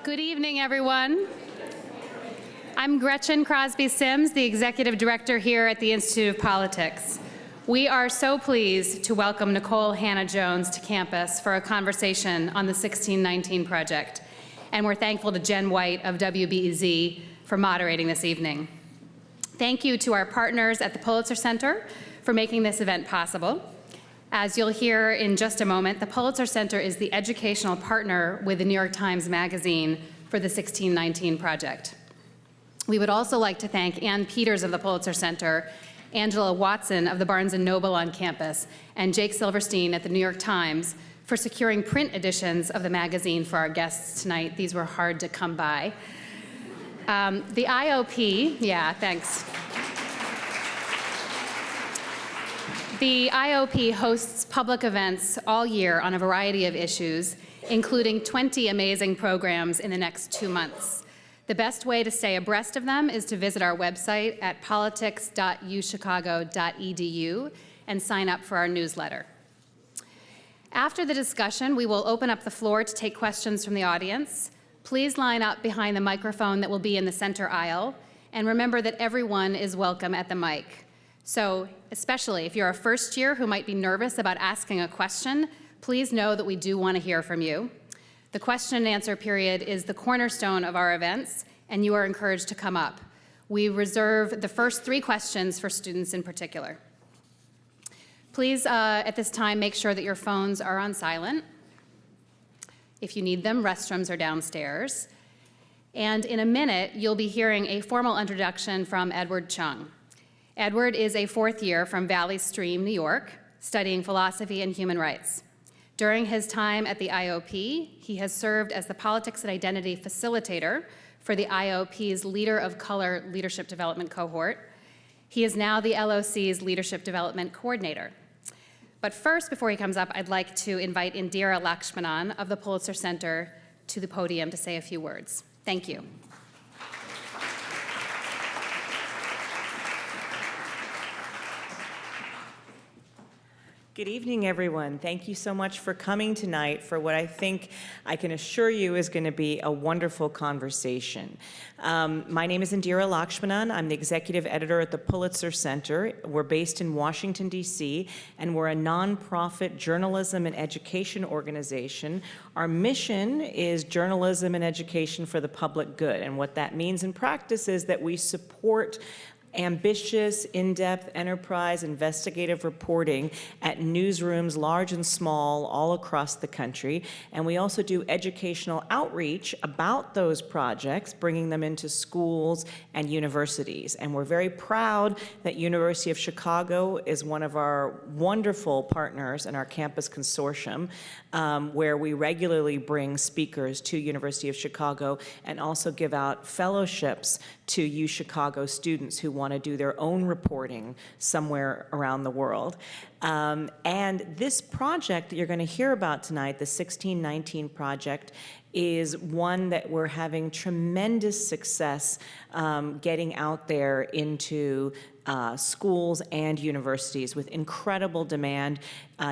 Good evening, everyone. I'm Gretchen Crosby Sims, the Executive Director here at the Institute of Politics. We are so pleased to welcome Nikole Hannah-Jones to campus for a conversation on the 1619 project, and we're thankful to Jen White of WBEZ for moderating this evening. Thank you to our partners at the Pulitzer Center for making this event possible. As you'll hear in just a moment, the Pulitzer Center is the educational partner with the New York Times Magazine for the 1619 project. We would also like to thank Ann Peters of the Pulitzer Center, Angela Watson of the Barnes & Noble on campus, and Jake Silverstein at the New York Times for securing print editions of the magazine for our guests tonight. These were hard to come by. The IOP, yeah, thanks. The IOP hosts public events all year on a variety of issues, including 20 amazing programs in the next 2 months. The best way to stay abreast of them is to visit our website at politics.uchicago.edu and sign up for our newsletter. After the discussion, we will open up the floor to take questions from the audience. Please line up behind the microphone that will be in the center aisle, and remember that everyone is welcome at the mic. So, especially if you're a first year who might be nervous about asking a question, please know that we do want to hear from you. The question and answer period is the cornerstone of our events, and you are encouraged to come up. We reserve the first 3 questions for students in particular. Please, at this time, make sure that your phones are on silent. If you need them, restrooms are downstairs. And in a minute, you'll be hearing a formal introduction from Edward Chung. Edward is a 4th year from Valley Stream, New York, studying philosophy and human rights. During his time at the IOP, he has served as the Politics and Identity Facilitator for the IOP's Leader of Color Leadership Development Cohort. He is now the LOC's Leadership Development Coordinator. But first, before he comes up, I'd like to invite Indira Lakshmanan of the Pulitzer Center to the podium to say a few words. Thank you. Good evening, everyone. Thank you so much for coming tonight for what I think I can assure you is going to be a wonderful conversation. My name is Indira Lakshmanan. I'm the executive editor at the Pulitzer Center. We're based in Washington, D.C., and we're a nonprofit journalism and education organization. Our mission is journalism and education for the public good, and what that means in practice is that we support ambitious, in-depth, enterprise, investigative reporting at newsrooms, large and small, all across the country. And we also do educational outreach about those projects, bringing them into schools and universities. And we're very proud that University of Chicago is one of our wonderful partners in our campus consortium, where we regularly bring speakers to University of Chicago and also give out fellowships to UChicago students who want to do their own reporting somewhere around the world. And this project that you're going to hear about tonight, the 1619 project, is one that we're having tremendous success getting out there into schools and universities with incredible demand.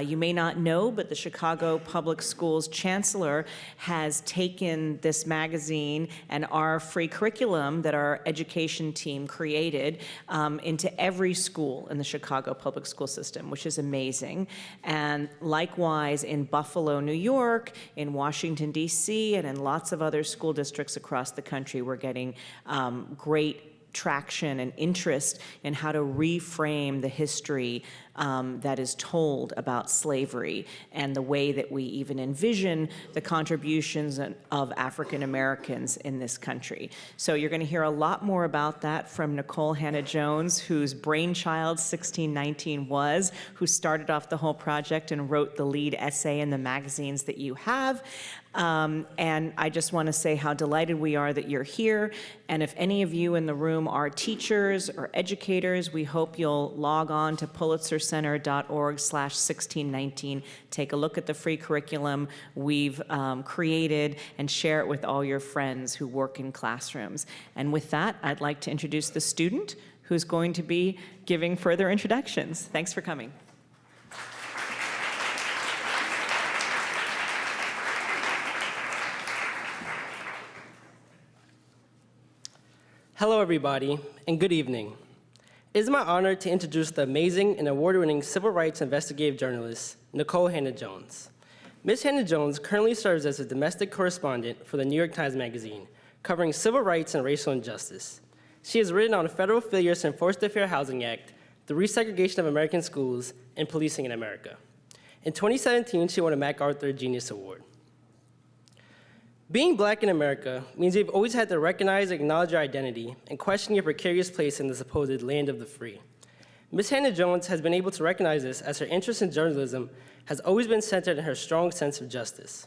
You may not know, but the Chicago Public Schools Chancellor has taken this magazine and our free curriculum that our education team created into every school in the Chicago public school system, which is amazing. And likewise in Buffalo, New York, in Washington, D.C., and in lots of other school districts across the country, we're getting great traction and interest in how to reframe the history that is told about slavery and the way that we even envision the contributions of African Americans in this country. So you're going to hear a lot more about that from Nikole Hannah-Jones, whose brainchild 1619 was, who started off the whole project and wrote the lead essay in the magazines that you have. And I just want to say how delighted we are that you're here. And if any of you in the room are teachers or educators, we hope you'll log on to pulitzercenter.org/1619. Take a look at the free curriculum we've created and share it with all your friends who work in classrooms. And with that, I'd like to introduce the student who's going to be giving further introductions. Thanks for coming. Hello, everybody, and good evening. It is my honor to introduce the amazing and award-winning civil rights investigative journalist, Nikole Hannah-Jones. Ms. Hannah-Jones currently serves as a domestic correspondent for the New York Times Magazine, covering civil rights and racial injustice. She has written on federal failures to enforce the Fair Housing Act, the resegregation of American schools, and policing in America. In 2017, she won a MacArthur Genius Award. Being Black in America means you've always had to recognize and acknowledge your identity and question your precarious place in the supposed land of the free. Ms. Hannah-Jones has been able to recognize this as her interest in journalism has always been centered in her strong sense of justice.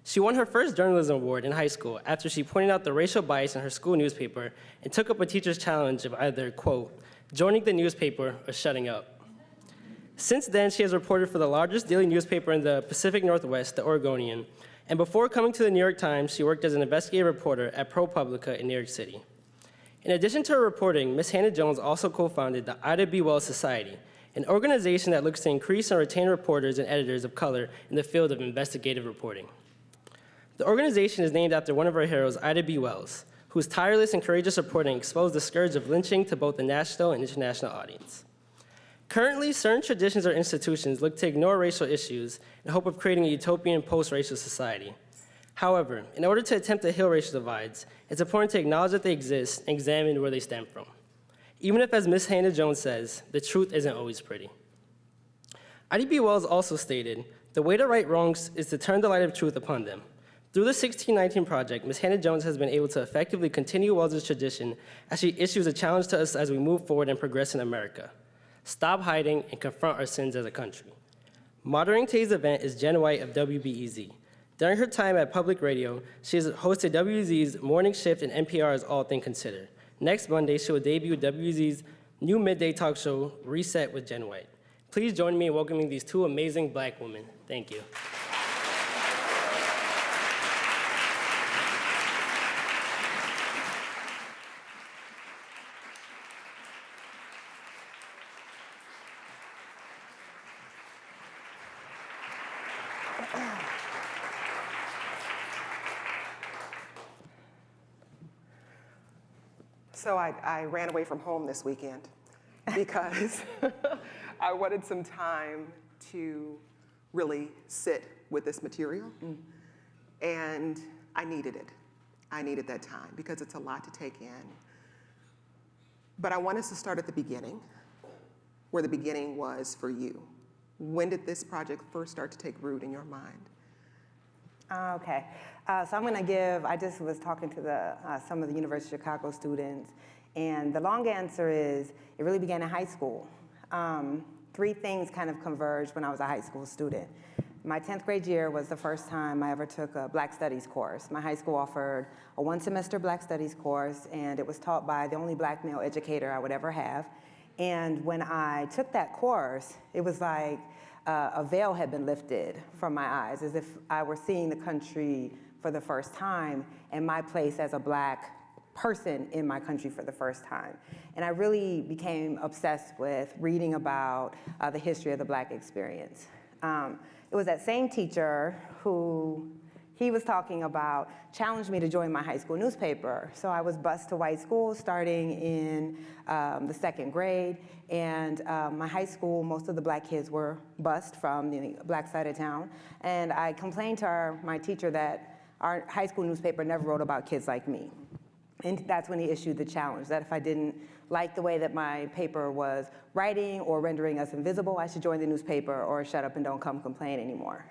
She won her first journalism award in high school after she pointed out the racial bias in her school newspaper and took up a teacher's challenge of either, quote, joining the newspaper or shutting up. Since then, she has reported for the largest daily newspaper in the Pacific Northwest, the Oregonian, and before coming to the New York Times, she worked as an investigative reporter at ProPublica in New York City. In addition to her reporting, Ms. Hannah-Jones also co-founded the Ida B. Wells Society, an organization that looks to increase and retain reporters and editors of color in the field of investigative reporting. The organization is named after one of our heroes, Ida B. Wells, whose tireless and courageous reporting exposed the scourge of lynching to both the national and international audience. Currently, certain traditions or institutions look to ignore racial issues in hope of creating a utopian post-racial society. However, in order to attempt to heal racial divides, it's important to acknowledge that they exist and examine where they stem from. Even if, as Ms. Hannah-Jones says, the truth isn't always pretty. Ida B. Wells also stated, the way to right wrongs is to turn the light of truth upon them. Through the 1619 Project, Ms. Hannah-Jones has been able to effectively continue Wells' tradition as she issues a challenge to us as we move forward and progress in America. Stop hiding and confront our sins as a country. Moderating today's event is Jen White of WBEZ. During her time at Public Radio, she has hosted WBEZ's Morning Shift and NPR's All Things Considered. Next Monday, she will debut WBEZ's new midday talk show, Reset with Jen White. Please join me in welcoming these two amazing Black women. Thank you. So I ran away from home this weekend because I wanted some time to really sit with this material, and I needed it. I needed that time because it's a lot to take in. But I want us to start at the beginning, where the beginning was for you. When did this project first start to take root in your mind? Okay, so I'm going to give, I just was talking to some of the University of Chicago students, and the long answer is it really began in high school. Three things kind of converged when I was a high school student. My 10th grade year was the first time I ever took a Black Studies course. My high school offered a one-semester Black Studies course, and it was taught by the only Black male educator I would ever have. And when I took that course, it was like a veil had been lifted from my eyes, as if I were seeing the country for the first time and my place as a Black person in my country for the first time. And I really became obsessed with reading about the history of the Black experience. It was that same teacher who he was talking about challenged me to join my high school newspaper. So I was bused to white schools starting in the second grade. And my high school, most of the Black kids were bused from the Black side of town. And I complained to my teacher that our high school newspaper never wrote about kids like me. And that's when he issued the challenge, that if I didn't like the way that my paper was writing or rendering us invisible, I should join the newspaper or shut up and don't come complain anymore.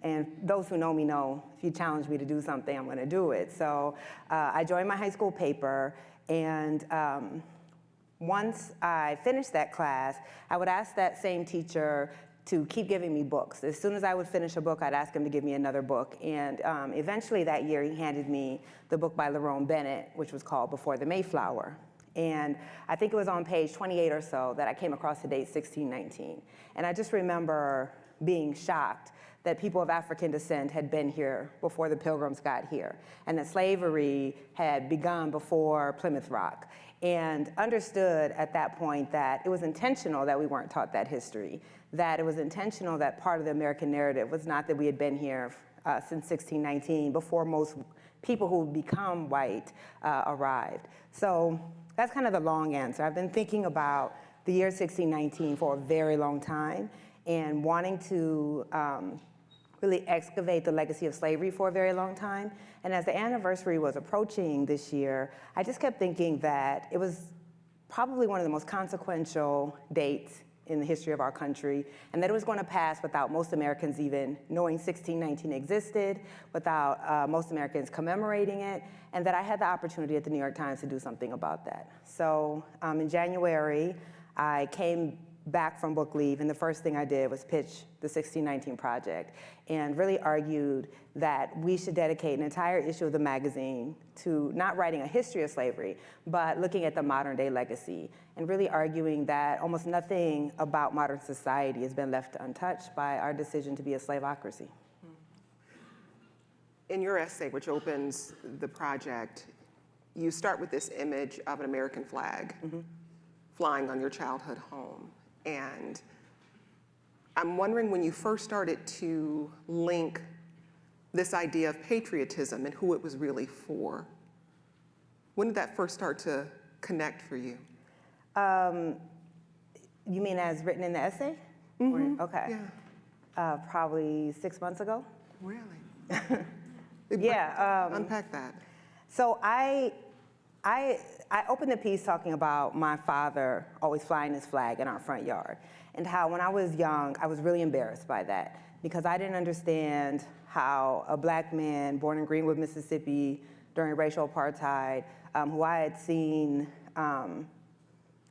And those who know me know, if you challenge me to do something, I'm gonna do it. So I joined my high school paper, and once I finished that class, I would ask that same teacher to keep giving me books. As soon as I would finish a book, I'd ask him to give me another book. And eventually that year, he handed me the book by Lerone Bennett, which was called Before the Mayflower. And I think it was on page 28 or so that I came across the date 1619. And I just remember being shocked that people of African descent had been here before the Pilgrims got here, and that slavery had begun before Plymouth Rock, and understood at that point that it was intentional that we weren't taught that history, that it was intentional that part of the American narrative was not that we had been here since 1619, before most people who become white arrived. So that's kind of the long answer. I've been thinking about the year 1619 for a very long time and wanting to really excavate the legacy of slavery for a very long time. And as the anniversary was approaching this year, I just kept thinking that it was probably one of the most consequential dates in the history of our country, and that it was going to pass without most Americans even knowing 1619 existed, without most Americans commemorating it, and that I had the opportunity at the New York Times to do something about that. So in January, I came back from book leave, and the first thing I did was pitch the 1619 Project and really argued that we should dedicate an entire issue of the magazine to not writing a history of slavery, but looking at the modern day legacy and really arguing that almost nothing about modern society has been left untouched by our decision to be a slaveocracy. In your essay, which opens the project, you start with this image of an American flag flying on your childhood home. And I'm wondering, when you first started to link this idea of patriotism and who it was really for, when did that first start to connect for you? You mean as written in the essay? Okay. Yeah. Probably 6 months ago. Really? Yeah. Unpack that. So I opened the piece talking about my father always flying his flag in our front yard, and how when I was young, I was really embarrassed by that because I didn't understand how a black man born in Greenwood, Mississippi during racial apartheid, who I had seen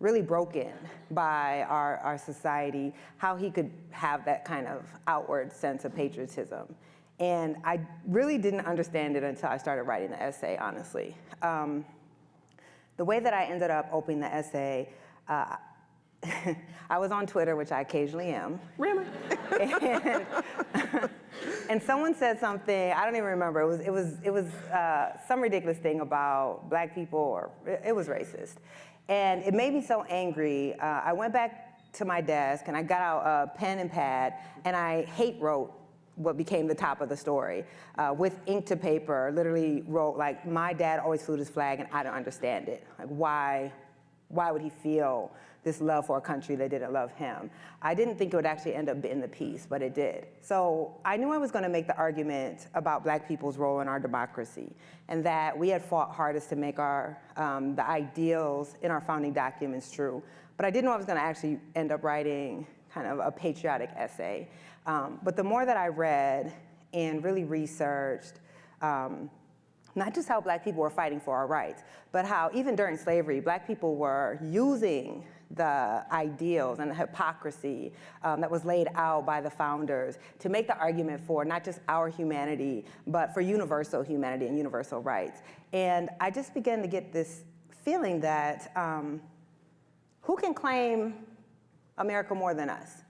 really broken by our society, how he could have that kind of outward sense of patriotism. And I really didn't understand it until I started writing the essay, honestly. The way that I ended up opening the essay, I was on Twitter, which I occasionally am. Really? And someone said something, I don't even remember, it was some ridiculous thing about black people, or it was racist. And it made me so angry, I went back to my desk and I got out a pen and pad and I hate wrote what became the top of the story. With ink to paper, literally wrote like, my dad always flew his flag and I don't understand it. Like why would he feel this love for a country that didn't love him? I didn't think it would actually end up in the piece, but it did. So I knew I was gonna make the argument about black people's role in our democracy, and that we had fought hardest to make our, the ideals in our founding documents true. But I didn't know I was gonna actually end up writing kind of a patriotic essay. But the more that I read and really researched, not just how black people were fighting for our rights, but how even during slavery, black people were using the ideals and the hypocrisy that was laid out by the founders to make the argument for not just our humanity, but for universal humanity and universal rights. And I just began to get this feeling that who can claim America more than us?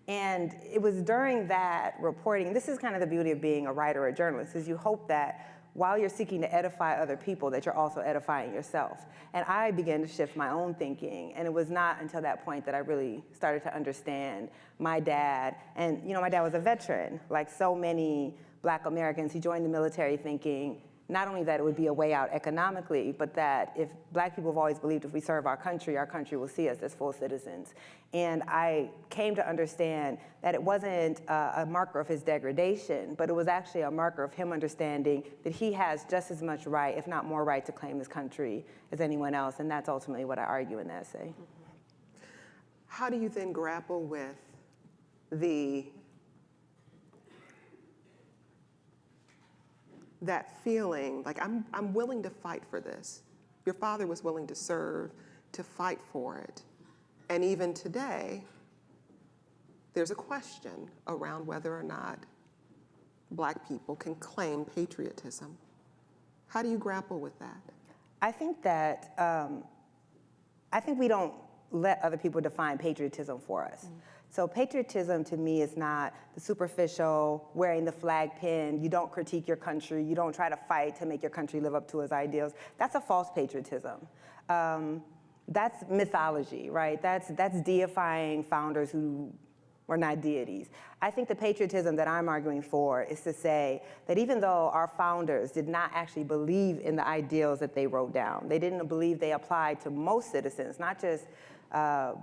And it was during that reporting, this is kind of the beauty of being a writer or a journalist, is you hope that while you're seeking to edify other people, that you're also edifying yourself. And I began to shift my own thinking, and it was not until that point that I really started to understand my dad. And my dad was a veteran. Like so many black Americans, he joined the military thinking not only that it would be a way out economically, but that if black people have always believed if we serve our country will see us as full citizens. And I came to understand that it wasn't a marker of his degradation, but it was actually a marker of him understanding that he has just as much right, if not more right, to claim this country as anyone else. And that's ultimately what I argue in the essay. How do you then grapple with that feeling, like I'm willing to fight for this? Your father was willing to serve, to fight for it. And even today, there's a question around whether or not black people can claim patriotism. How do you grapple with that? I think that, I think we don't let other people define patriotism for us. So patriotism to me is not the superficial, wearing the flag pin, you don't critique your country, you don't try to fight to make your country live up to its ideals. That's a false patriotism. That's mythology, right? That's deifying founders who We're not deities. I think the patriotism that I'm arguing for is to say that even though our founders did not actually believe in the ideals that they wrote down, they didn't believe they applied to most citizens, not just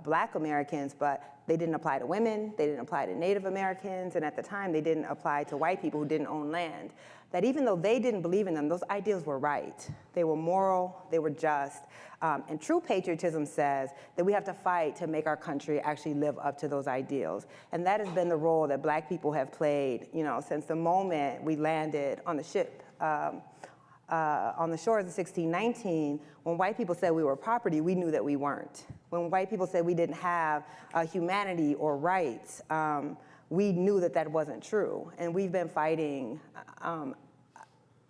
Black Americans, but they didn't apply to women, they didn't apply to Native Americans, and at the time they didn't apply to white people who didn't own land. That even though they didn't believe in them, those ideals were right. They were moral, they were just. And true patriotism says that we have to fight to make our country actually live up to those ideals. And that has been the role that Black people have played, since the moment we landed on the ship on the shores of 1619. When white people said we were property, we knew that we weren't. When white people said we didn't have humanity or rights, we knew that that wasn't true. And we've been fighting.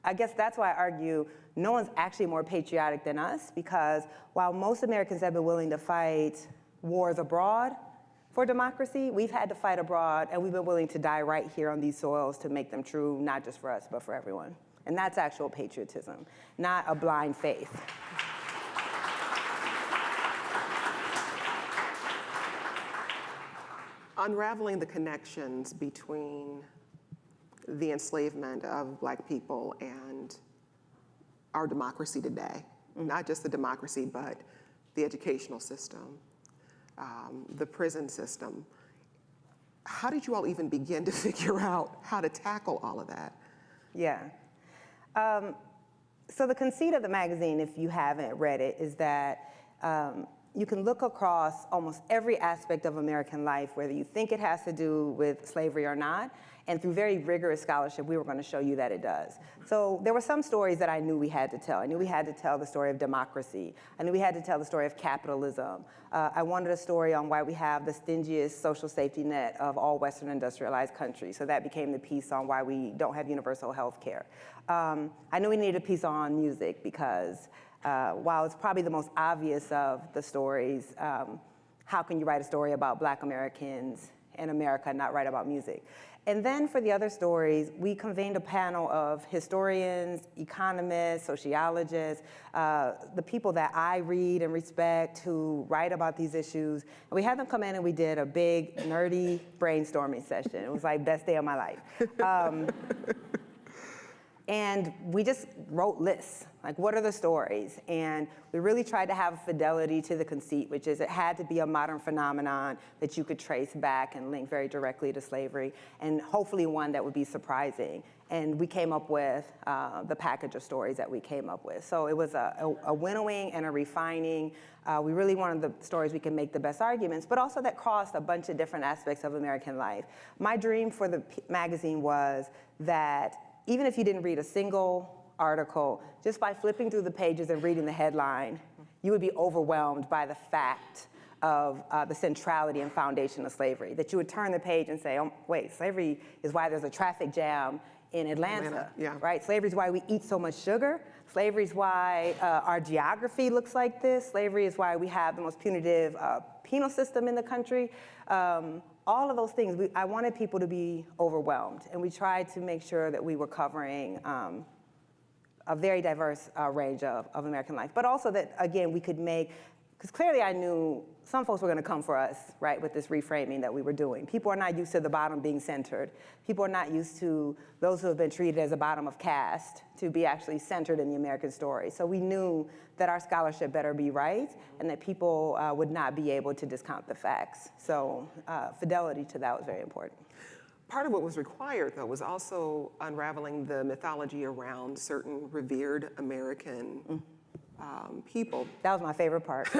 I guess that's why I argue no one's actually more patriotic than us, because while most Americans have been willing to fight wars abroad for democracy, we've had to fight abroad, and we've been willing to die right here on these soils to make them true, not just for us, but for everyone. And that's actual patriotism, not a blind faith. Unraveling the connections between the enslavement of Black people and our democracy today, not just the democracy, but the educational system, the prison system. How did you all even begin to figure out how to tackle all of that? Yeah. So the conceit of the magazine, if you haven't read it, is that you can look across almost every aspect of American life, whether you think it has to do with slavery or not, and through very rigorous scholarship, we were going to show you that it does. So there were some stories that I knew we had to tell. I knew we had to tell the story of democracy. I knew we had to tell the story of capitalism. I wanted a story on why we have the stingiest social safety net of all Western industrialized countries. So that became the piece on why we don't have universal health care. I knew we needed a piece on music because while it's probably the most obvious of the stories, how can you write a story about Black Americans in America and not write about music? And then for the other stories, we convened a panel of historians, economists, sociologists, the people that I read and respect who write about these issues. And we had them come in and we did a big, nerdy brainstorming session. It was like best day of my life. And we just wrote lists, like what are the stories? And we really tried to have fidelity to the conceit, which is it had to be a modern phenomenon that you could trace back and link very directly to slavery, and hopefully one that would be surprising. And we came up with the package of stories that we came up with. So it was a winnowing and a refining. We really wanted the stories we could make the best arguments, but also that crossed a bunch of different aspects of American life. My dream for the magazine was that even if you didn't read a single article, just by flipping through the pages and reading the headline, you would be overwhelmed by the fact of the centrality and foundation of slavery. That you would turn the page and say, oh, wait, slavery is why there's a traffic jam in Atlanta, yeah. Right? Slavery is why we eat so much sugar. Slavery is why our geography looks like this. Slavery is why we have the most punitive penal system in the country. All of those things, I wanted people to be overwhelmed, and we tried to make sure that we were covering a very diverse range of American life, but also that, again, we could make, because clearly I knew some folks were going to come for us, right, with this reframing that we were doing. People are not used to the bottom being centered. People are not used to those who have been treated as a bottom of caste to be actually centered in the American story. So we knew that our scholarship better be right and that people would not be able to discount the facts. So fidelity to that was very important. Part of what was required, though, was also unraveling the mythology around certain revered American people. That was my favorite part.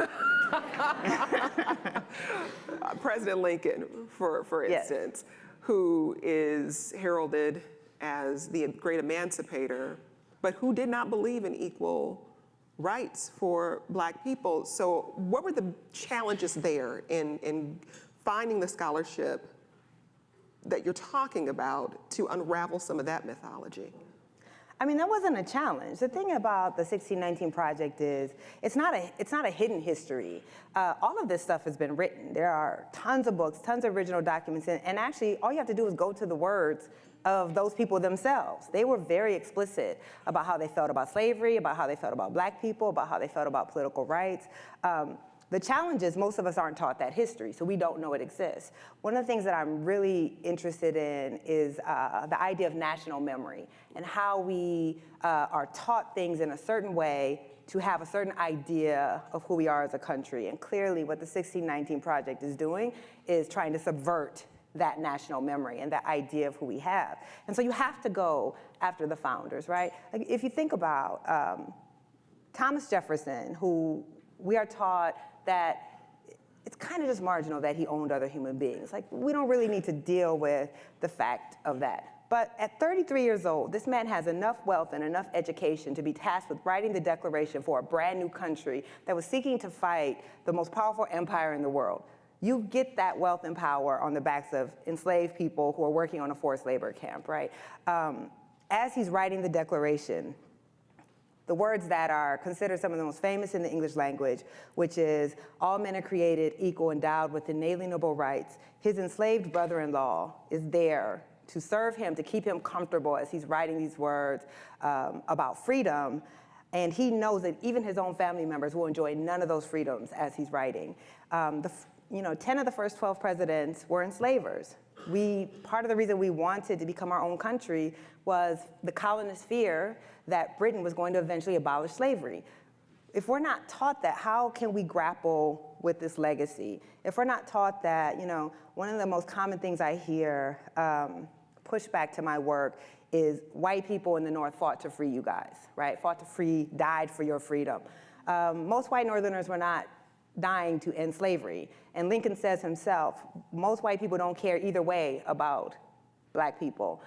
President Lincoln, for instance, who is heralded as the great emancipator, but who did not believe in equal rights for Black people. So what were the challenges there in finding the scholarship that you're talking about to unravel some of that mythology? I mean, that wasn't a challenge. The thing about the 1619 Project is it's not a hidden history. All of this stuff has been written. There are tons of books, tons of original documents, and actually all you have to do is go to the words of those people themselves. They were very explicit about how they felt about slavery, about how they felt about Black people, about how they felt about political rights. The challenge is most of us aren't taught that history, so we don't know it exists. One of the things that I'm really interested in is the idea of national memory and how we are taught things in a certain way to have a certain idea of who we are as a country. And clearly what the 1619 Project is doing is trying to subvert that national memory and that idea of who we have. And so you have to go after the founders, right? Like if you think about Thomas Jefferson, who we are taught that it's kind of just marginal that he owned other human beings. Like, we don't really need to deal with the fact of that. But at 33 years old, this man has enough wealth and enough education to be tasked with writing the Declaration for a brand new country that was seeking to fight the most powerful empire in the world. You get that wealth and power on the backs of enslaved people who are working on a forced labor camp, right? As he's writing the Declaration, the words that are considered some of the most famous in the English language, which is, all men are created equal, endowed with inalienable rights. His enslaved brother-in-law is there to serve him, to keep him comfortable as he's writing these words about freedom. And he knows that even his own family members will enjoy none of those freedoms as he's writing. 10 of the first 12 presidents were enslavers. Part of the reason we wanted to become our own country was the colonists' fear that Britain was going to eventually abolish slavery. If we're not taught that, how can we grapple with this legacy? If we're not taught that, one of the most common things I hear, pushback to my work, is white people in the North fought to free you guys, right? Died for your freedom. Most white Northerners were not dying to end slavery. And Lincoln says himself, most white people don't care either way about black people.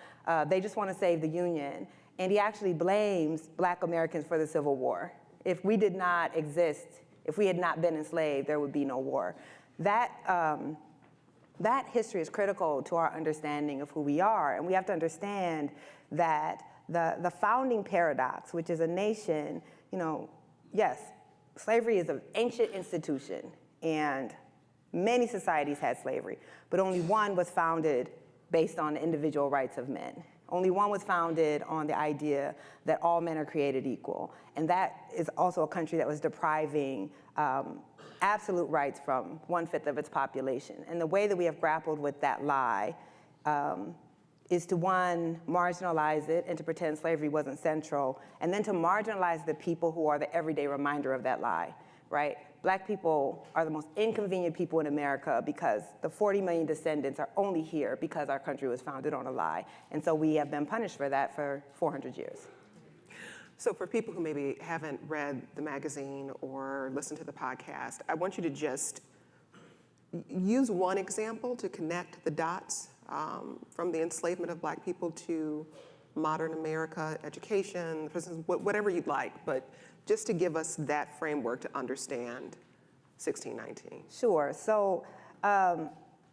They just want to save the Union. And he actually blames black Americans for the Civil War. If we did not exist, if we had not been enslaved, there would be no war. That history is critical to our understanding of who we are. And we have to understand that the founding paradox, which is a nation, yes, slavery is an ancient institution, and many societies had slavery, but only one was founded based on the individual rights of men. Only one was founded on the idea that all men are created equal. And that is also a country that was depriving absolute rights from 1/5 of its population. And the way that we have grappled with that lie is to, one, marginalize it and to pretend slavery wasn't central, and then to marginalize the people who are the everyday reminder of that lie, right? Black people are the most inconvenient people in America because the 40 million descendants are only here because our country was founded on a lie. And so we have been punished for that for 400 years. So for people who maybe haven't read the magazine or listened to the podcast, I want you to just use one example to connect the dots from the enslavement of black people to modern America, education, whatever you'd like, but just to give us that framework to understand 1619. Sure. So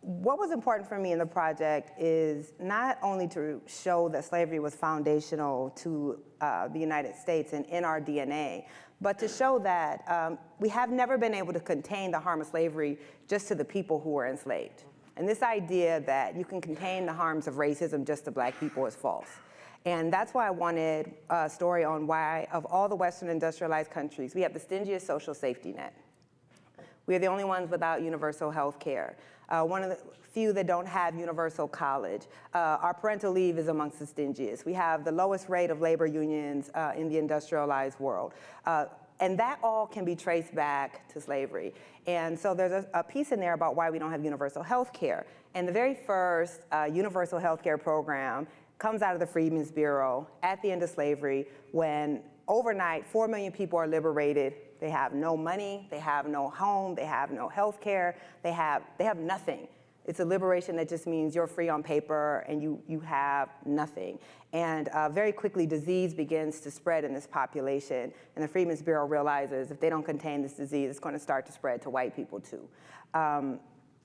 what was important for me in the project is not only to show that slavery was foundational to the United States and in our DNA, but to show that we have never been able to contain the harm of slavery just to the people who were enslaved. And this idea that you can contain the harms of racism just to black people is false. And that's why I wanted a story on why, of all the Western industrialized countries, we have the stingiest social safety net. We are the only ones without universal health care. One of the few that don't have universal college. Our parental leave is amongst the stingiest. We have the lowest rate of labor unions in the industrialized world. And that all can be traced back to slavery. And so there's a piece in there about why we don't have universal health care. And the very first universal health care program comes out of the Freedmen's Bureau at the end of slavery, when overnight 4 million people are liberated. They have no money, they have no home, they have no health care, they have nothing. It's a liberation that just means you're free on paper and you have nothing. And very quickly, disease begins to spread in this population, and the Freedmen's Bureau realizes if they don't contain this disease, it's going to start to spread to white people too.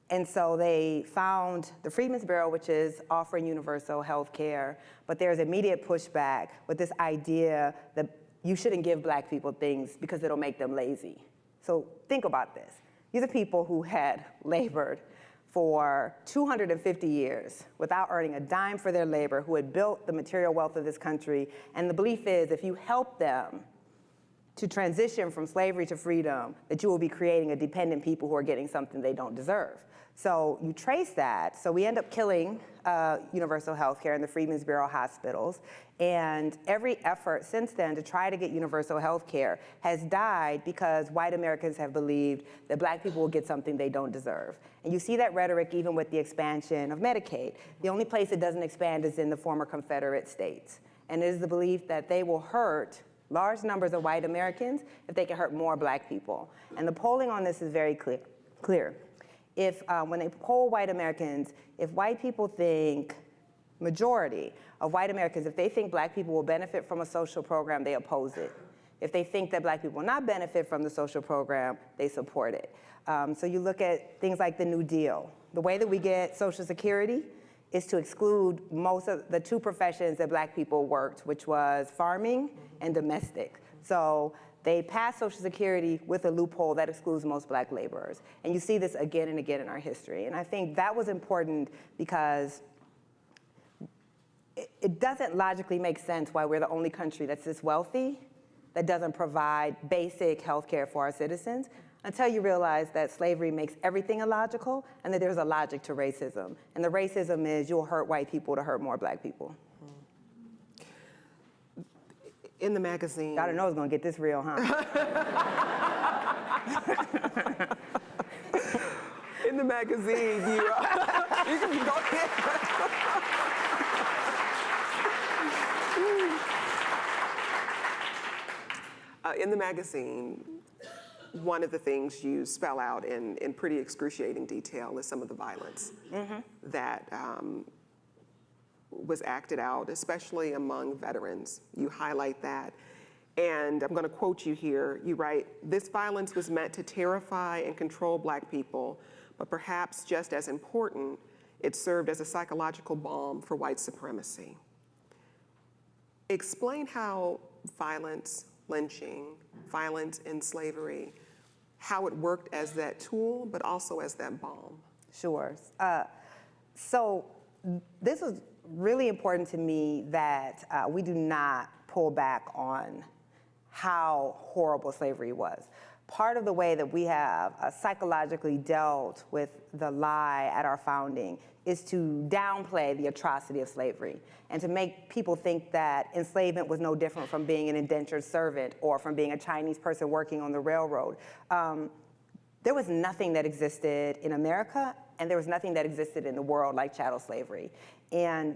And so they found the Freedmen's Bureau, which is offering universal health care, but there's immediate pushback with this idea that you shouldn't give black people things because it'll make them lazy. So think about this. These are people who had labored for 250 years without earning a dime for their labor, who had built the material wealth of this country. And the belief is if you help them, to transition from slavery to freedom, that you will be creating a dependent people who are getting something they don't deserve. So you trace that. So we end up killing universal health care in the Freedmen's Bureau hospitals. And every effort since then to try to get universal health care has died because white Americans have believed that black people will get something they don't deserve. And you see that rhetoric even with the expansion of Medicaid. The only place it doesn't expand is in the former Confederate states. And it is the belief that they will hurt large numbers of white Americans if they can hurt more black people. And the polling on this is very clear. If, when they poll white Americans, if white people think, majority of white Americans, if they think black people will benefit from a social program, they oppose it. If they think that black people will not benefit from the social program, they support it. So you look at things like the New Deal. The way that we get Social Security is to exclude most of the two professions that black people worked, which was farming and domestic. So they passed Social Security with a loophole that excludes most black laborers. And you see this again and again in our history. And I think that was important because it doesn't logically make sense why we're the only country that's this wealthy that doesn't provide basic health care for our citizens until you realize that slavery makes everything illogical and that there's a logic to racism. And the racism is you'll hurt white people to hurt more black people. In the magazine. I didn't know it was gonna get this real, huh? In the magazine, you can go ahead. In the magazine, one of the things you spell out in pretty excruciating detail is some of the violence that was acted out, especially among veterans. You highlight that. And I'm going to quote you here. You write, "This violence was meant to terrify and control black people, but perhaps just as important, it served as a psychological balm for white supremacy." Explain how violence, lynching, violence in slavery, how it worked as that tool, but also as that balm. Sure. So this was really important to me that we do not pull back on how horrible slavery was. Part of the way that we have psychologically dealt with the lie at our founding is to downplay the atrocity of slavery and to make people think that enslavement was no different from being an indentured servant or from being a Chinese person working on the railroad. There was nothing that existed in America and there was nothing that existed in the world like chattel slavery. And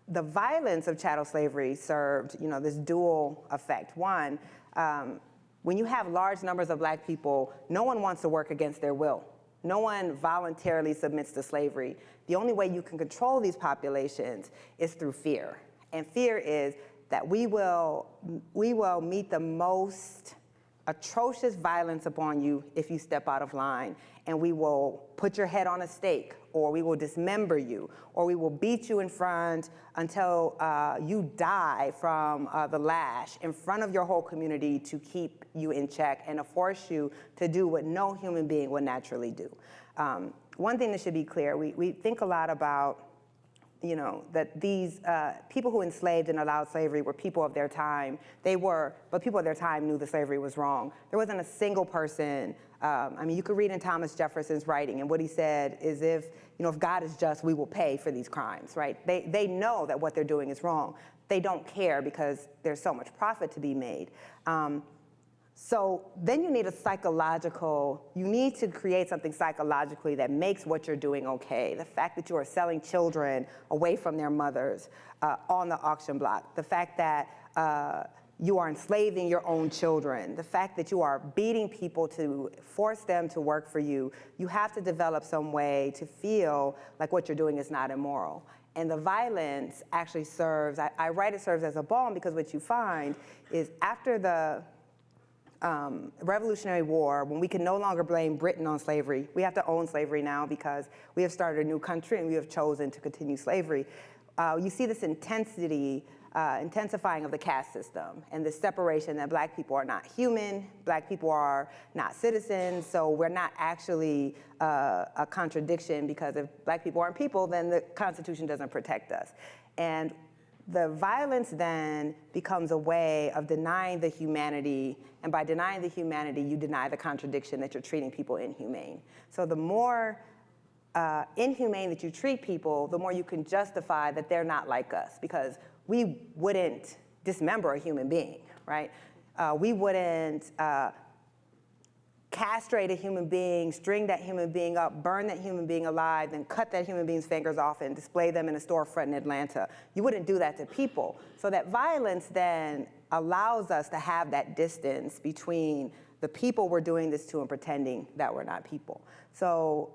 the violence of chattel slavery served, this dual effect. One, when you have large numbers of black people, no one wants to work against their will. No one voluntarily submits to slavery. The only way you can control these populations is through fear. And fear is that we will meet the most atrocious violence upon you if you step out of line. And we will put your head on a stake, or we will dismember you, or we will beat you in front until you die from the lash in front of your whole community to keep you in check and to force you to do what no human being would naturally do. One thing that should be clear, we think a lot about that these people who enslaved and allowed slavery were people of their time. They were, but people of their time knew that slavery was wrong. There wasn't a single person. You could read in Thomas Jefferson's writing, and what he said is if God is just, we will pay for these crimes, right? They know that what they're doing is wrong. They don't care because there's so much profit to be made. So then you need you need to create something psychologically that makes what you're doing okay. The fact that you are selling children away from their mothers on the auction block, the fact that you are enslaving your own children, the fact that you are beating people to force them to work for you, you have to develop some way to feel like what you're doing is not immoral. And the violence actually serves, I write it serves as a balm because what you find is after the Revolutionary War, when we can no longer blame Britain on slavery, we have to own slavery now because we have started a new country and we have chosen to continue slavery. You see this intensifying of the caste system and the separation that black people are not human, black people are not citizens, so we're not actually a contradiction because if black people aren't people, then the Constitution doesn't protect us. And the violence then becomes a way of denying the humanity, and by denying the humanity, you deny the contradiction that you're treating people inhumane. So the more inhumane that you treat people, the more you can justify that they're not like us, because we wouldn't dismember a human being, right? We wouldn't castrate a human being, string that human being up, burn that human being alive, then cut that human being's fingers off and display them in a storefront in Atlanta. You wouldn't do that to people. So that violence then allows us to have that distance between the people we're doing this to and pretending that we're not people. So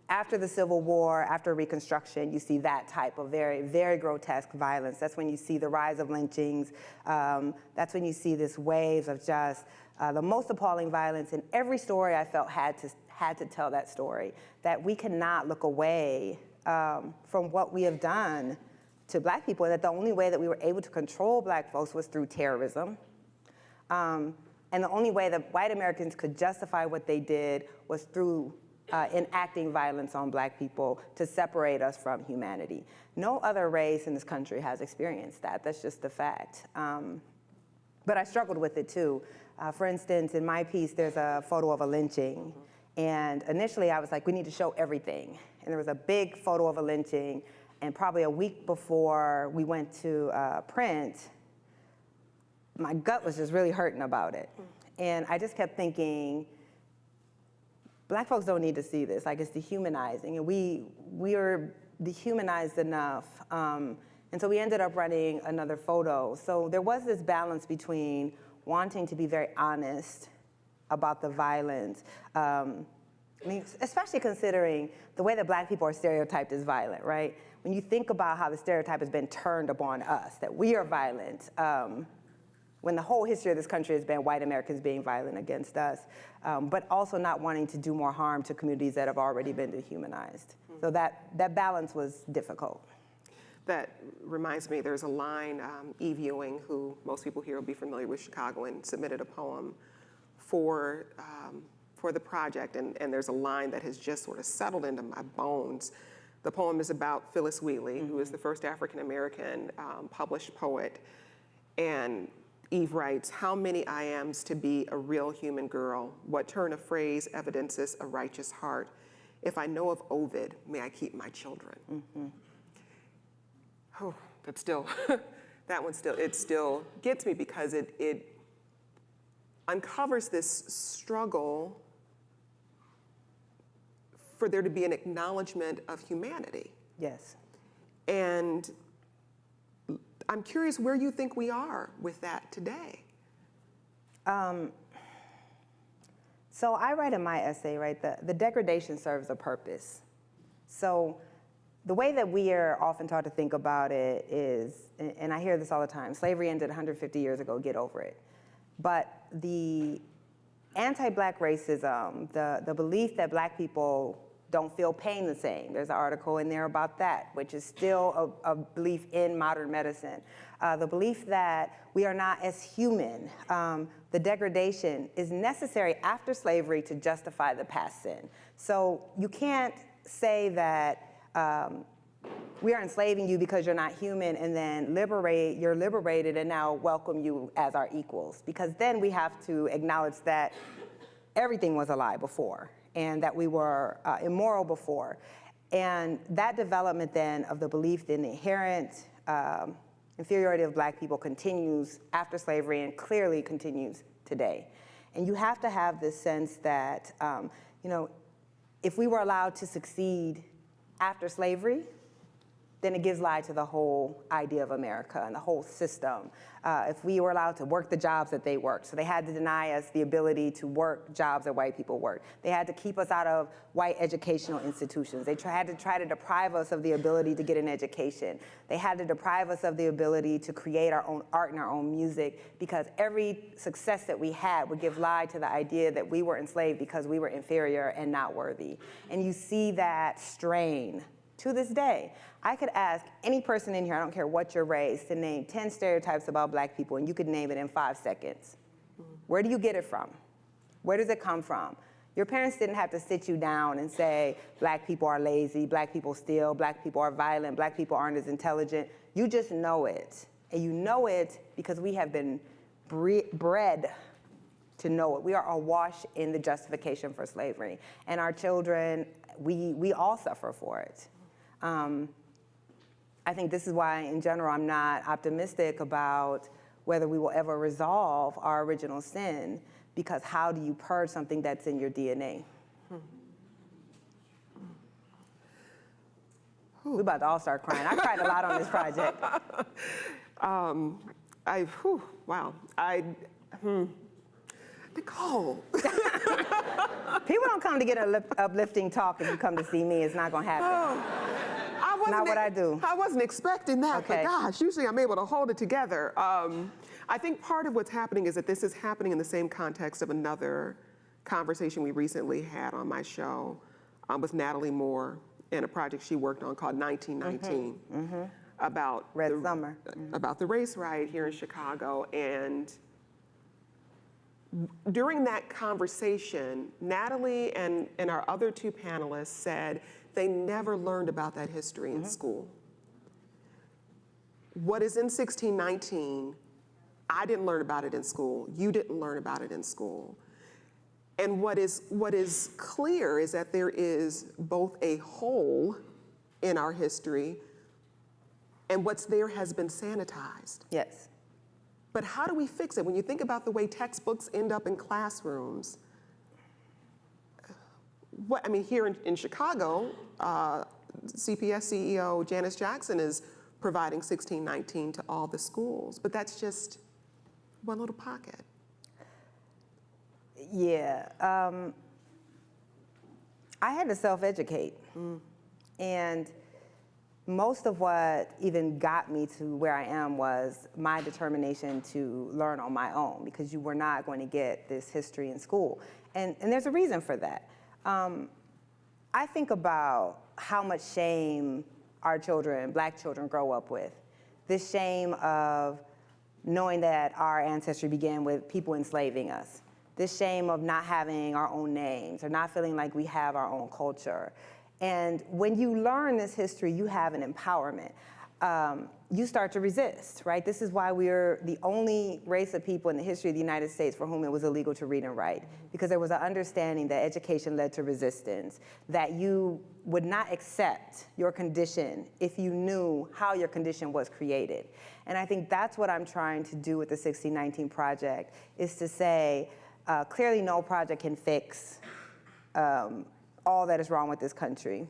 after the Civil War, after Reconstruction, you see that type of very, very grotesque violence. That's when you see the rise of lynchings. That's when you see this wave of just the most appalling violence. And every story I felt had to tell that story, that we cannot look away from what we have done to Black people, and that the only way that we were able to control Black folks was through terrorism. And the only way that white Americans could justify what they did was through enacting violence on Black people to separate us from humanity. No other race in this country has experienced that. That's just a fact. But I struggled with it too. For instance, in my piece, there's a photo of a lynching. And initially I was like, we need to show everything. And there was a big photo of a lynching. And probably a week before we went to print, my gut was just really hurting about it. And I just kept thinking, Black folks don't need to see this. Like, it's dehumanizing. And we are dehumanized enough. And so we ended up running another photo. So there was this balance between wanting to be very honest about the violence. I mean, especially considering the way that Black people are stereotyped as violent, right? When you think about how the stereotype has been turned upon us, that we are violent, when the whole history of this country has been white Americans being violent against us, but also not wanting to do more harm to communities that have already been dehumanized. So that balance was difficult. That reminds me, there's a line, Eve Ewing, who most people here will be familiar with Chicagoan, submitted a poem for the project, and there's a line that has just sort of settled into my bones. The poem is about Phyllis Wheatley, who is the first African-American published poet, and Eve writes, "How many I ams to be a real human girl? What turn of phrase evidences a righteous heart? If I know of Ovid, may I keep my children." Oh, that's still, that one still, it still gets me, because it uncovers this struggle for there to be an acknowledgement of humanity. Yes. And I'm curious where you think we are with that today. So I write in my essay, right, the degradation serves a purpose. So the way that we are often taught to think about it is, and I hear this all the time, slavery ended 150 years ago, get over it. But the anti-Black racism, the belief that Black people don't feel pain the same. There's an article in there about that, which is still a belief in modern medicine. The belief that we are not as human. The degradation is necessary after slavery to justify the past sin. So you can't say that we are enslaving you because you're not human, and then you're liberated and now welcome you as our equals. Because then we have to acknowledge that everything was a lie before, and that we were immoral before. And that development then of the belief in the inherent inferiority of Black people continues after slavery and clearly continues today. And you have to have this sense that, if we were allowed to succeed after slavery, then it gives lie to the whole idea of America and the whole system. If we were allowed to work the jobs that they worked, so they had to deny us the ability to work jobs that white people worked. They had to keep us out of white educational institutions. They had to try to deprive us of the ability to get an education. They had to deprive us of the ability to create our own art and our own music, because every success that we had would give lie to the idea that we were enslaved because we were inferior and not worthy. And you see that strain to this day. I could ask any person in here, I don't care what your race, to name 10 stereotypes about Black people, and you could name it in 5 seconds. Where do you get it from? Where does it come from? Your parents didn't have to sit you down and say, black people are lazy, black people steal, black people are violent, black people aren't as intelligent. You just know it. And you know it because we have been bred to know it. We are awash in the justification for slavery. And our children, we all suffer for it. I think this is why, in general, I'm not optimistic about whether we will ever resolve our original sin, because how do you purge something that's in your DNA? We're about to all start crying. I cried a lot on this project. Wow. Nikole. People don't come to get an uplifting talk if you come to see me. It's not going to happen. Not what I do. I wasn't expecting that, Okay. but gosh, usually I'm able to hold it together. I think part of what's happening is that this is happening in the same context of another conversation we recently had on my show with Natalie Moore and a project she worked on called 1919 about Red Summer. About the race riot here in Chicago. And during that conversation, Natalie and our other two panelists said they never learned about that history in school. What is in 1619, I didn't learn about it in school. You didn't learn about it in school. And what is clear is that there is both a hole in our history, and what's there has been sanitized. Yes. But how do we fix it? When you think about the way textbooks end up in classrooms, here in Chicago, CPS CEO Janice Jackson is providing 1619 to all the schools, but that's just one little pocket. Yeah. I had to self-educate. And most of what even got me to where I am was my determination to learn on my own, because you were not going to get this history in school. And there's a reason for that. I think about how much shame our children, black children, grow up with. This shame of knowing that our ancestry began with people enslaving us. This shame of not having our own names or not feeling like we have our own culture. And when you learn this history, you have an empowerment. You start to resist, right? This is why we're the only race of people in the history of the United States for whom it was illegal to read and write, because there was an understanding that education led to resistance, that you would not accept your condition if you knew how your condition was created. And I think that's what I'm trying to do with the 1619 Project, is to say, clearly no project can fix all that is wrong with this country,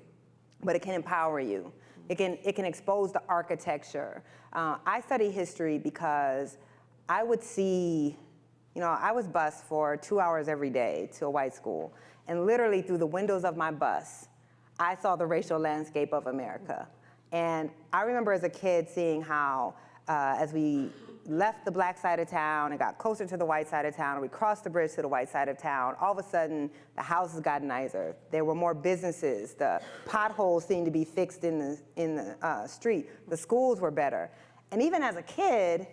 but it can empower you. It can expose the architecture. I study history because I would see, I was bused for 2 hours every day to a white school, and literally through the windows of my bus, I saw the racial landscape of America. And I remember as a kid seeing how, as we left the black side of town and got closer to the white side of town, and we crossed the bridge to the white side of town, all of a sudden, the houses got nicer. There were more businesses. The potholes seemed to be fixed in the street. The schools were better. And even as a kid,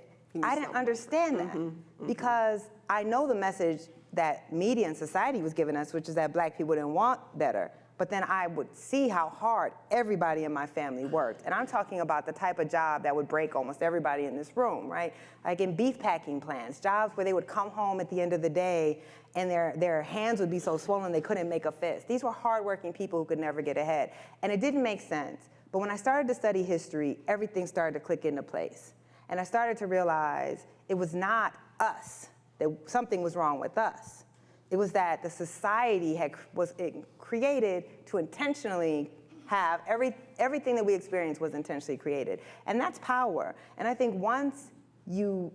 I didn't understand that, because I know the message that media and society was giving us, which is that black people didn't want better. But then I would see how hard everybody in my family worked. And I'm talking about the type of job that would break almost everybody in this room, right? Like in beef packing plants, jobs where they would come home at the end of the day and their hands would be so swollen they couldn't make a fist. These were hardworking people who could never get ahead. And it didn't make sense. But when I started to study history, everything started to click into place. And I started to realize it was not us, that something was wrong with us. It was that the society was created to intentionally have everything that we experienced was intentionally created. And that's power. And I think once you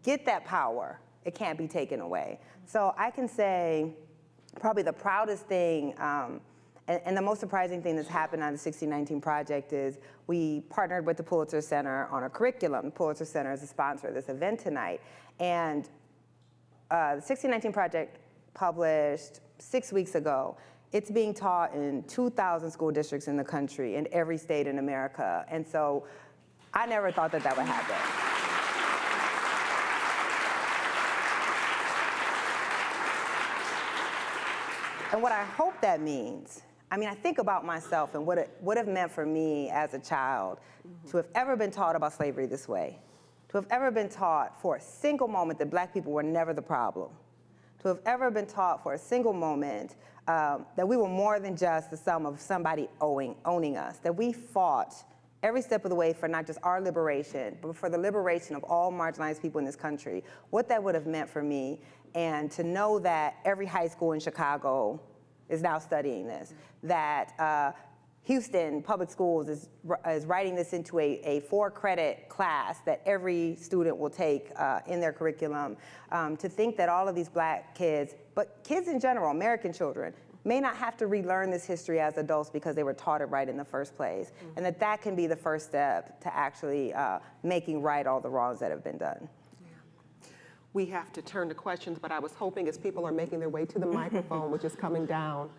get that power, it can't be taken away. So I can say probably the proudest thing and the most surprising thing that's happened on the 1619 Project is we partnered with the Pulitzer Center on a curriculum. The Pulitzer Center is a sponsor of this event tonight. And the 1619 Project published 6 weeks ago. It's being taught in 2,000 school districts in the country, in every state in America. And so I never thought that would happen. And what I hope that means, I mean, I think about myself and what it would have meant for me as a child to have ever been taught about slavery this way, to have ever been taught for a single moment that black people were never the problem, to have ever been taught for a single moment that we were more than just the sum of somebody owning us, that we fought every step of the way for not just our liberation, but for the liberation of all marginalized people in this country, what that would have meant for me, and to know that every high school in Chicago is now studying this, that Houston Public Schools is writing this into a 4-credit class that every student will take in their curriculum, to think that all of these black kids, but kids in general, American children, may not have to relearn this history as adults because they were taught it right in the first place, and that can be the first step to actually making right all the wrongs that have been done. We have to turn to questions, but I was hoping as people are making their way to the microphone, which is coming down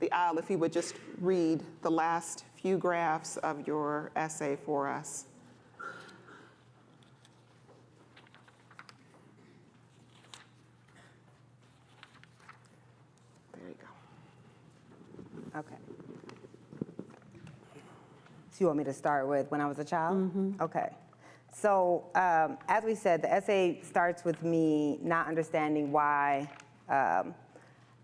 the aisle, if you would just read the last few graphs of your essay for us. There you go. Okay. So you want me to start with when I was a child? Mm-hmm. Okay. So as we said, the essay starts with me not understanding why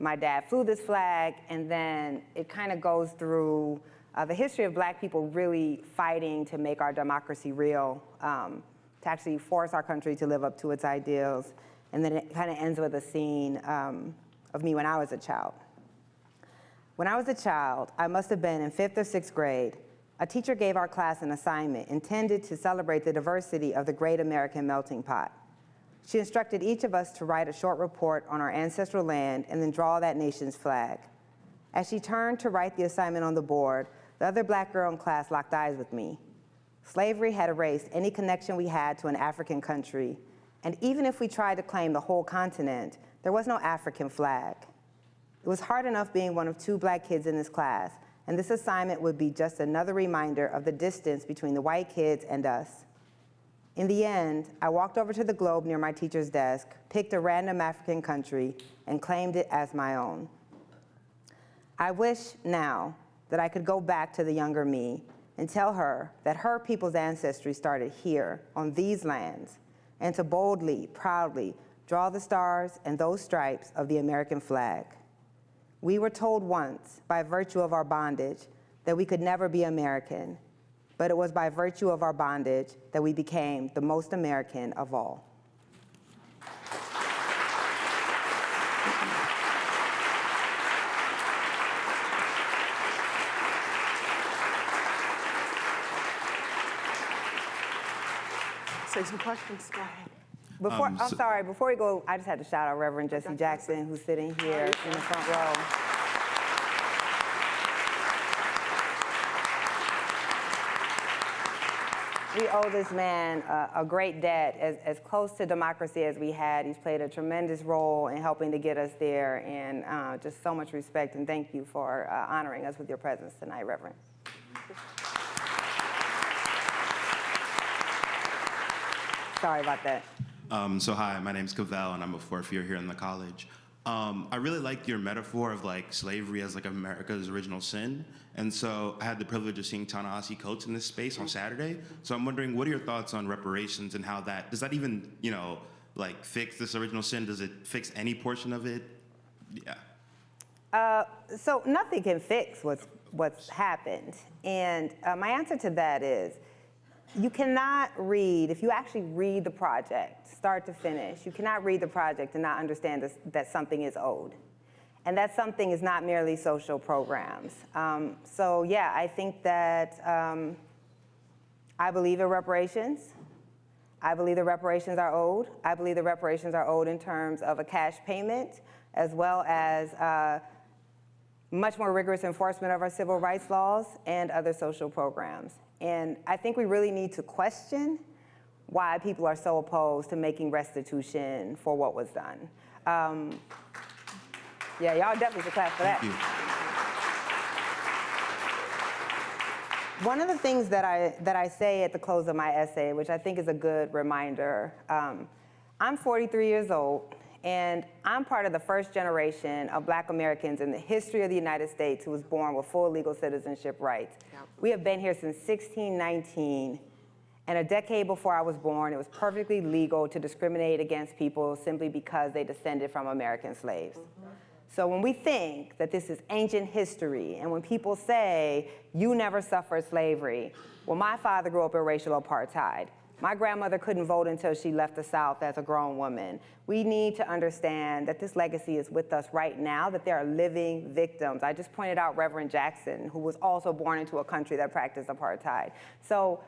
my dad flew this flag, and then it kind of goes through the history of black people really fighting to make our democracy real, to actually force our country to live up to its ideals. And then it kind of ends with a scene of me when I was a child. When I was a child, I must have been in 5th or 6th grade. A teacher gave our class an assignment intended to celebrate the diversity of the great American melting pot. She instructed each of us to write a short report on our ancestral land and then draw that nation's flag. As she turned to write the assignment on the board, the other black girl in class locked eyes with me. Slavery had erased any connection we had to an African country, and even if we tried to claim the whole continent, there was no African flag. It was hard enough being one of 2 black kids in this class, and this assignment would be just another reminder of the distance between the white kids and us. In the end, I walked over to the globe near my teacher's desk, picked a random African country, and claimed it as my own. I wish now that I could go back to the younger me and tell her that her people's ancestry started here on these lands, and to boldly, proudly draw the stars and those stripes of the American flag. We were told once, by virtue of our bondage, that we could never be American, but it was by virtue of our bondage that we became the most American of all. Say some questions, go ahead. Before we go, I just had to shout out Reverend Jesse Jackson, who's sitting here in the front row. We owe this man a great debt, as close to democracy as we had. He's played a tremendous role in helping to get us there, and just so much respect, and thank you for honoring us with your presence tonight, Reverend. Sorry about that. So hi, my name's Cavell, and I'm a 4th year here in the college. I really liked your metaphor of like slavery as like America's original sin. And so I had the privilege of seeing Ta-Nehisi Coates in this space on Saturday. So I'm wondering, what are your thoughts on reparations and how that, does that even, you know, like fix this original sin? Does it fix any portion of it? Yeah. So nothing can fix what's happened. And my answer to that is, you cannot read, if you actually read the project, start to finish, you cannot read the project and not understand that something is owed. And that something is not merely social programs. So yeah, I think that I believe in reparations. I believe the reparations are owed. I believe the reparations are owed in terms of a cash payment, as well as much more rigorous enforcement of our civil rights laws and other social programs. And I think we really need to question why people are so opposed to making restitution for what was done. Yeah, y'all definitely should clap for that. Thank you. One of the things that I say at the close of my essay, which I think is a good reminder, I'm 43 years old, And I'm part of the first generation of Black Americans in the history of the United States who was born with full legal citizenship rights. Yep. We have been here since 1619, and a decade before I was born, it was perfectly legal to discriminate against people simply because they descended from American slaves. So when we think that this is ancient history, and when people say, you never suffered slavery, well, my father grew up in racial apartheid. My grandmother couldn't vote until she left the South as a grown woman. We need to understand that this legacy is with us right now, that there are living victims. I just pointed out Reverend Jackson, who was also born into a country that practiced apartheid. So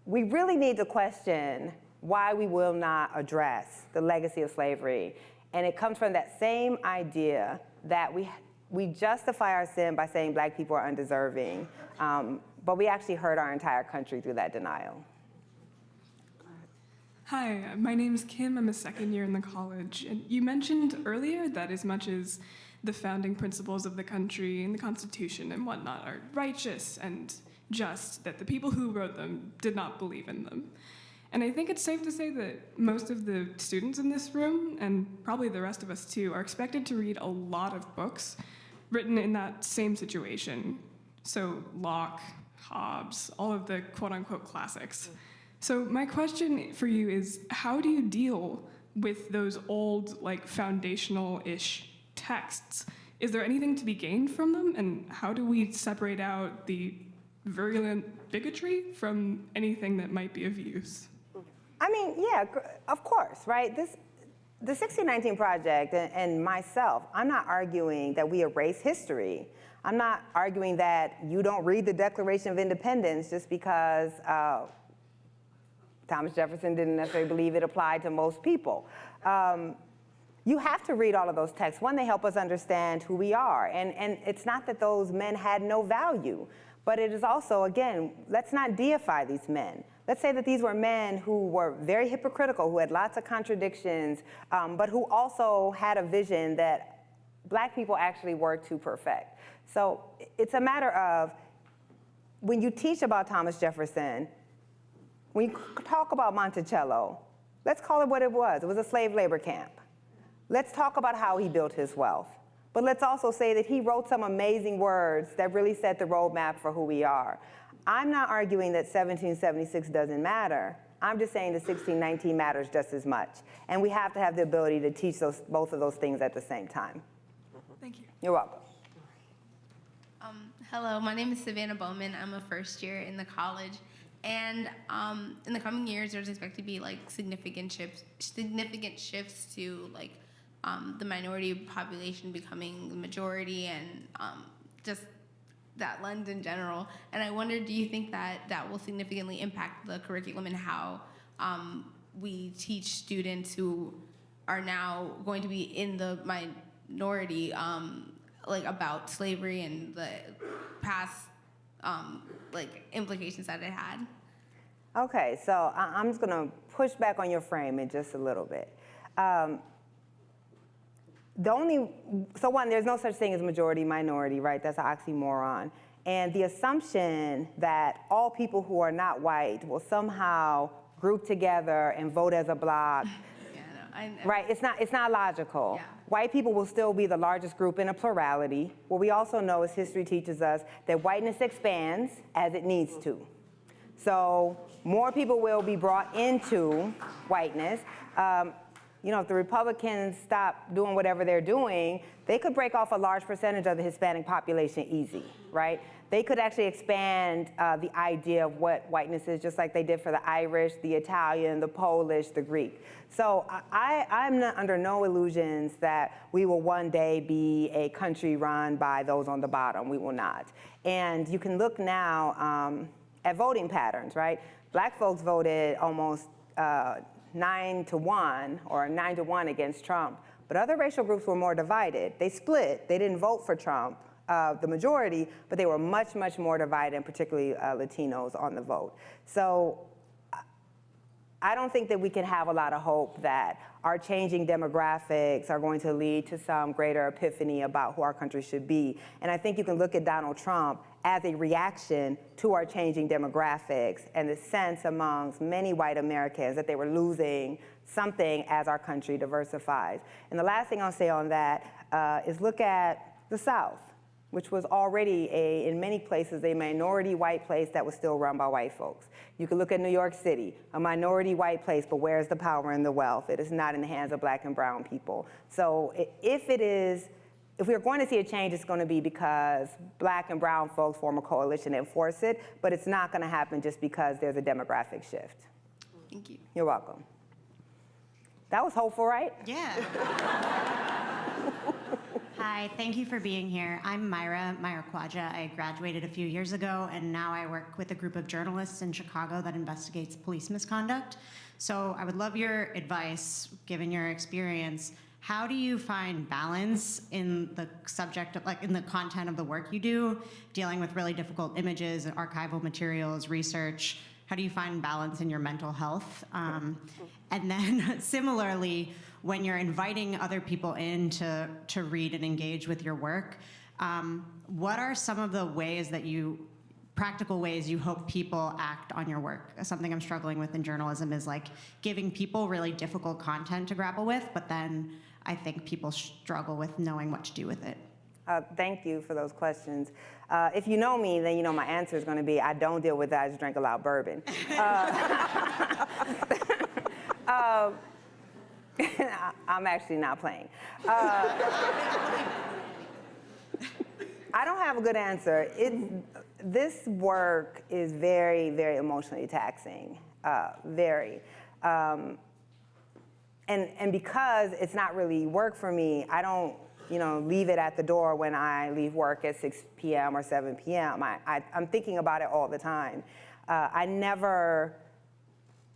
we really need to question why we will not address the legacy of slavery. And it comes from that same idea that we justify our sin by saying Black people are undeserving, but we actually hurt our entire country through that denial. Hi, my name's Kim. I'm a second year in the college. And you mentioned earlier that as much as the founding principles of the country and the Constitution and whatnot are righteous and just, that the people who wrote them did not believe in them. And I think it's safe to say that most of the students in this room, and probably the rest of us too, are expected to read a lot of books written in that same situation. So Locke, Hobbes, all of the quote-unquote classics. So my question for you is, how do you deal with those old, like, foundational-ish texts? Is there anything to be gained from them? And how do we separate out the virulent bigotry from anything that might be of use? I mean, yeah, of course, right? The 1619 Project and myself, I'm not arguing that we erase history. I'm not arguing that you don't read the Declaration of Independence just because Thomas Jefferson didn't necessarily believe it applied to most people. You have to read all of those texts. One, they help us understand who we are. And it's not that those men had no value, but it is also, again, let's not deify these men. Let's say that these were men who were very hypocritical, who had lots of contradictions, but who also had a vision that Black people actually were to perfect. So it's a matter of, when you teach about Thomas Jefferson, when you talk about Monticello, let's call it what it was. It was a slave labor camp. Let's talk about how he built his wealth. But let's also say that he wrote some amazing words that really set the roadmap for who we are. I'm not arguing that 1776 doesn't matter. I'm just saying that 1619 matters just as much. And we have to have the ability to teach both of those things at the same time. Thank you. You're welcome. Hello, my name is Savannah Bowman. I'm a first year in the college. And in the coming years, there's expected to be like significant shifts to like the minority population becoming the majority, and just that lens in general. And I wonder, do you think that that will significantly impact the curriculum and how we teach students who are now going to be in the minority, like about slavery and the past like implications that it had? Okay, so I'm just gonna push back on your framing just a little bit. So one, there's no such thing as majority minority, right? That's an oxymoron. And the assumption that all people who are not white will somehow group together and vote as a bloc, right? It's not logical. Yeah. White people will still be the largest group in a plurality. What we also know is history teaches us that whiteness expands as it needs to. So more people will be brought into whiteness. You know, if the Republicans stop doing whatever they're doing, they could break off a large percentage of the Hispanic population easy, right? They could actually expand the idea of what whiteness is, just like they did for the Irish, the Italian, the Polish, the Greek. So I'm not under no illusions that we will one day be a country run by those on the bottom. We will not. And you can look now at voting patterns, right? Black folks voted almost 9-1 or 9-1 against Trump, but other racial groups were more divided. They split. They didn't vote for Trump, the majority, but they were much, much more divided, and particularly Latinos on the vote. So I don't think that we can have a lot of hope that our changing demographics are going to lead to some greater epiphany about who our country should be. And I think you can look at Donald Trump as a reaction to our changing demographics and the sense amongst many white Americans that they were losing something as our country diversifies. And the last thing I'll say on that is look at the South, which was already in many places, a minority white place that was still run by white folks. You can look at New York City, a minority white place, but where's the power and the wealth? It is not in the hands of black and brown people. So if we're going to see a change, it's going to be because black and brown folks form a coalition and force it, but it's not going to happen just because there's a demographic shift. Thank you. You're welcome. That was hopeful, right? Yeah. Hi, thank you for being here. I'm Myra Kwaja. I graduated a few years ago, and now I work with a group of journalists in Chicago that investigates police misconduct. So I would love your advice, given your experience. How do you find balance in the subject of, like, in the content of the work you do, dealing with really difficult images, archival materials, research? How do you find balance in your mental health? And then similarly, when you're inviting other people in to read and engage with your work, what are some of the ways that practical ways you hope people act on your work? Something I'm struggling with in journalism is like giving people really difficult content to grapple with, but then I think people struggle with knowing what to do with it. Thank you for those questions. If you know me, then you know my answer is going to be I don't deal with that, I just drink a lot of bourbon. I'm actually not playing. I don't have a good answer. This work is very, very emotionally taxing, very. And because it's not really work for me, I don't leave it at the door when I leave work at 6 p.m. or 7 p.m. I'm thinking about it all the time. I never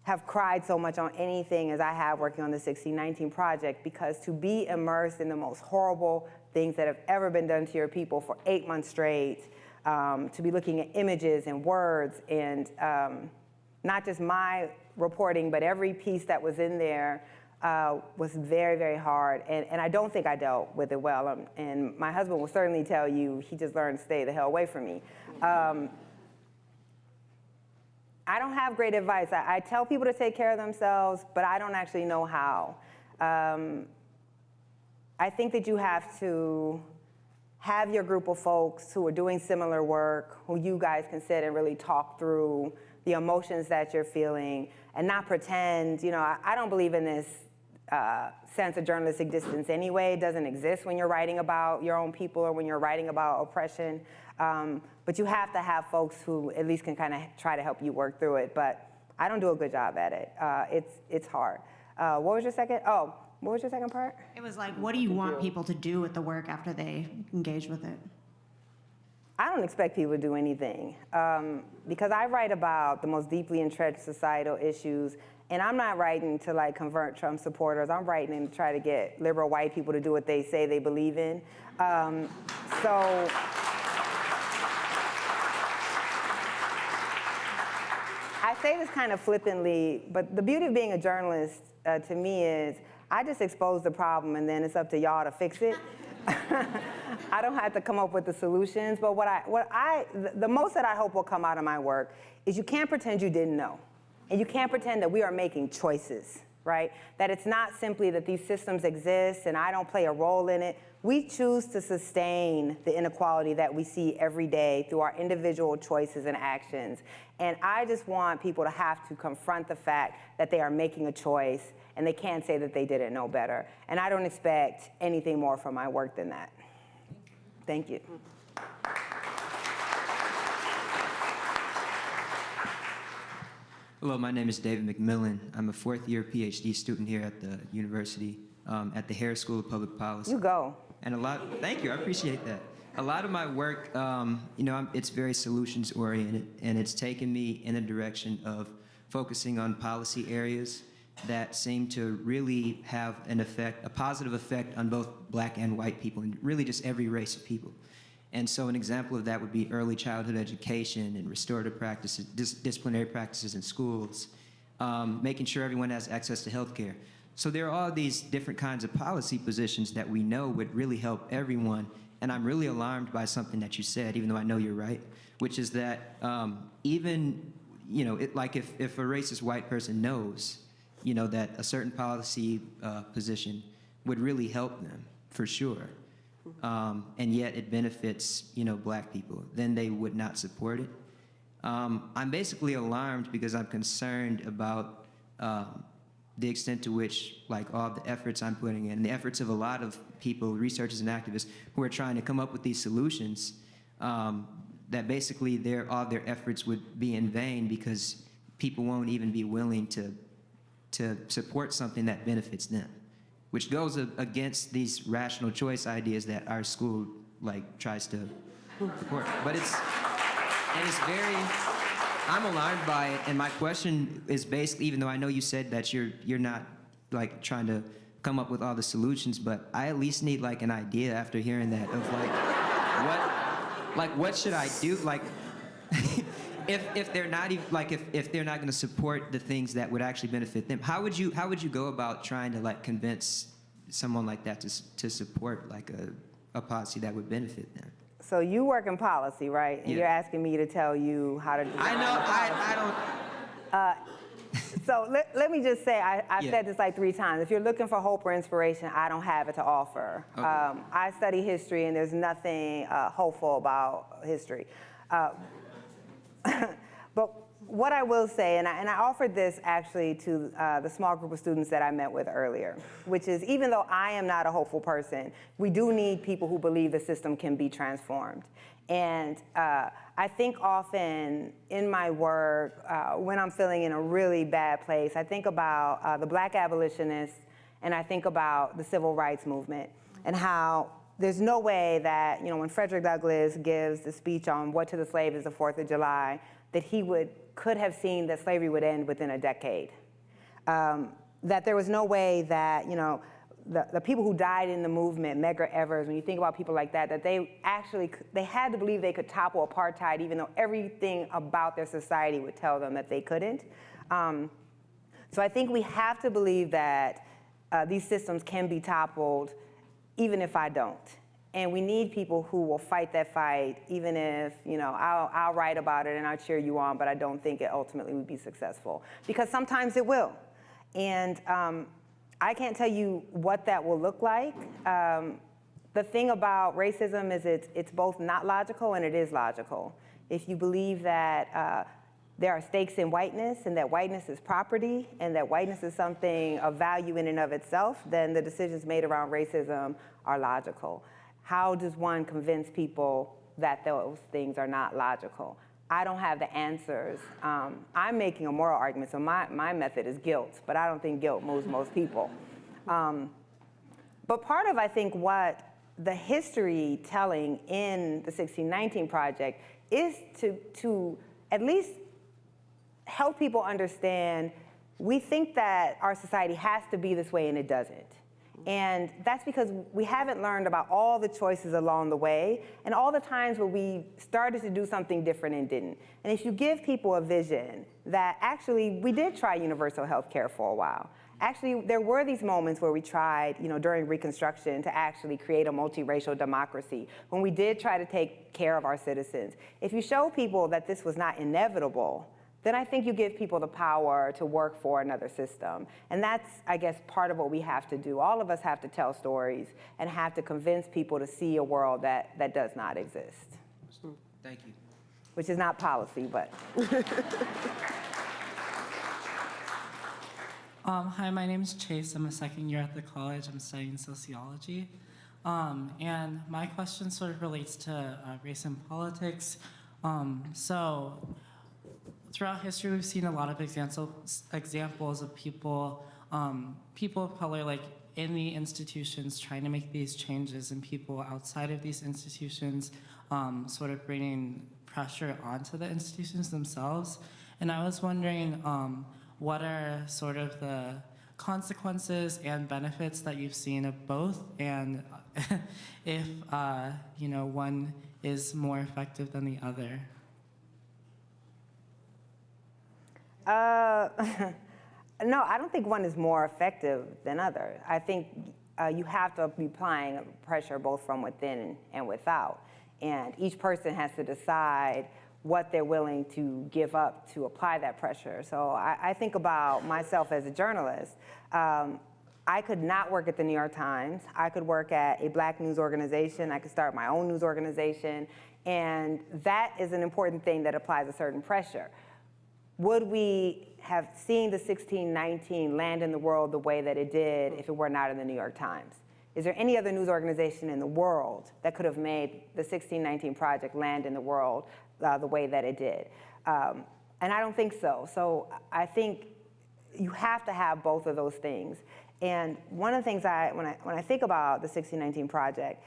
have cried so much on anything as I have working on the 1619 project, because to be immersed in the most horrible things that have ever been done to your people for 8 months straight, to be looking at images and words and not just my reporting, but every piece that was in there was very, very hard. And I don't think I dealt with it well. And my husband will certainly tell you he just learned to stay the hell away from me. I don't have great advice. I tell people to take care of themselves, but I don't actually know how. I think that you have to have your group of folks who are doing similar work, who you guys can sit and really talk through the emotions that you're feeling and not pretend. I don't believe in this sense of journalistic distance anyway. It doesn't exist when you're writing about your own people or when you're writing about oppression. But you have to have folks who at least can kind of try to help you work through it. But I don't do a good job at it. It's hard. What was your second part? It was like, what do you want people to do with the work after they engage with it? I don't expect people to do anything because I write about the most deeply entrenched societal issues, and I'm not writing to like convert Trump supporters. I'm writing to try to get liberal white people to do what they say they believe in. So I say this kind of flippantly, but the beauty of being a journalist to me is I just expose the problem and then it's up to y'all to fix it. I don't have to come up with the solutions, but the most that I hope will come out of my work is you can't pretend you didn't know. And you can't pretend that we are making choices, right? That it's not simply that these systems exist and I don't play a role in it. We choose to sustain the inequality that we see every day through our individual choices and actions. And I just want people to have to confront the fact that they are making a choice and they can't say that they didn't know better. And I don't expect anything more from my work than that. Thank you. Hello, my name is David McMillan. I'm a fourth-year PhD student here at the university, at the Harris School of Public Policy. You go. And thank you, I appreciate that. A lot of my work, it's very solutions-oriented, and it's taken me in a direction of focusing on policy areas that seem to really have a positive effect on both black and white people, and really just every race of people. And so an example of that would be early childhood education and restorative practices, disciplinary practices in schools, making sure everyone has access to health care. So there are all these different kinds of policy positions that we know would really help everyone. And I'm really alarmed by something that you said, even though I know you're right, which is that like if a racist white person knows you know, that a certain policy position would really help them, for sure. And yet it benefits, you know, Black people, then they would not support it. I'm basically alarmed because I'm concerned about the extent to which, like, all the efforts I'm putting in, the efforts of a lot of people, researchers and activists, who are trying to come up with these solutions, that basically all their efforts would be in vain because people won't even be willing to support something that benefits them, which goes against these rational choice ideas that our school, like, tries to support. But it's very, I'm alarmed by it, and my question is basically, even though I know you said that you're not, like, trying to come up with all the solutions, but I at least need, like, an idea after hearing that of, like, what should I do? Like, if they're not even, like, if they're not going to support the things that would actually benefit them, how would you go about trying to, like, convince someone like that to support, like, a policy that would benefit them? So you work in policy, right? And Yeah. you're asking me to tell you how to do I know, I don't. So let me just say, I've Yeah. said this like 3 times. If you're looking for hope or inspiration, I don't have it to offer. Okay. I study history, and there's nothing hopeful about history. But what I will say, and I offered this actually to the small group of students that I met with earlier, which is, even though I am not a hopeful person, we do need people who believe the system can be transformed. And I think often in my work, when I'm feeling in a really bad place, I think about the Black abolitionists, and I think about the civil rights movement, and how there's no way that, you know, when Frederick Douglass gives the speech on what to the slave is the 4th of July, that he could have seen that slavery would end within a decade. That there was no way that, you know, the people who died in the movement, Medgar Evers, when you think about people like that, that they had to believe they could topple apartheid, even though everything about their society would tell them that they couldn't. So I think we have to believe that these systems can be toppled, even if I don't. And we need people who will fight that fight, even if, you know, I'll write about it and I'll cheer you on, but I don't think it ultimately would be successful. Because sometimes it will. And I can't tell you what that will look like. The thing about racism is it's both not logical and it is logical. If you believe that there are stakes in whiteness, and that whiteness is property, and that whiteness is something of value in and of itself, then the decisions made around racism are logical. How does one convince people that those things are not logical? I don't have the answers. I'm making a moral argument, so my method is guilt, but I don't think guilt moves most people. But part of, I think, what the history telling in the 1619 Project is to at least help people understand, we think that our society has to be this way, and it doesn't. And that's because we haven't learned about all the choices along the way and all the times where we started to do something different and didn't. And if you give people a vision that actually we did try universal health care for a while. Actually, there were these moments where we tried, you know, during Reconstruction to actually create a multiracial democracy, when we did try to take care of our citizens. If you show people that this was not inevitable, then I think you give people the power to work for another system. And that's, I guess, part of what we have to do. All of us have to tell stories and have to convince people to see a world that does not exist. Thank you. Which is not policy, but. Hi, my name is Chase. I'm a second year at the college. I'm studying sociology. And my question sort of relates to race and politics. So throughout history, we've seen a lot of examples of people of color, like, in the institutions trying to make these changes, and people outside of these institutions sort of bringing pressure onto the institutions themselves. And I was wondering, what are sort of the consequences and benefits that you've seen of both, and if you know, one is more effective than the other? No, I don't think one is more effective than other. I think you have to be applying pressure both from within and without. And each person has to decide what they're willing to give up to apply that pressure. So I think about myself as a journalist. I could not work at the New York Times. I could work at a Black news organization. I could start my own news organization. And that is an important thing that applies a certain pressure. Would we have seen the 1619 land in the world the way that it did if it were not in the New York Times? Is there any other news organization in the world that could have made the 1619 Project land in the world the way that it did? And I don't think so. So I think you have to have both of those things. And one of the things when I think about the 1619 Project,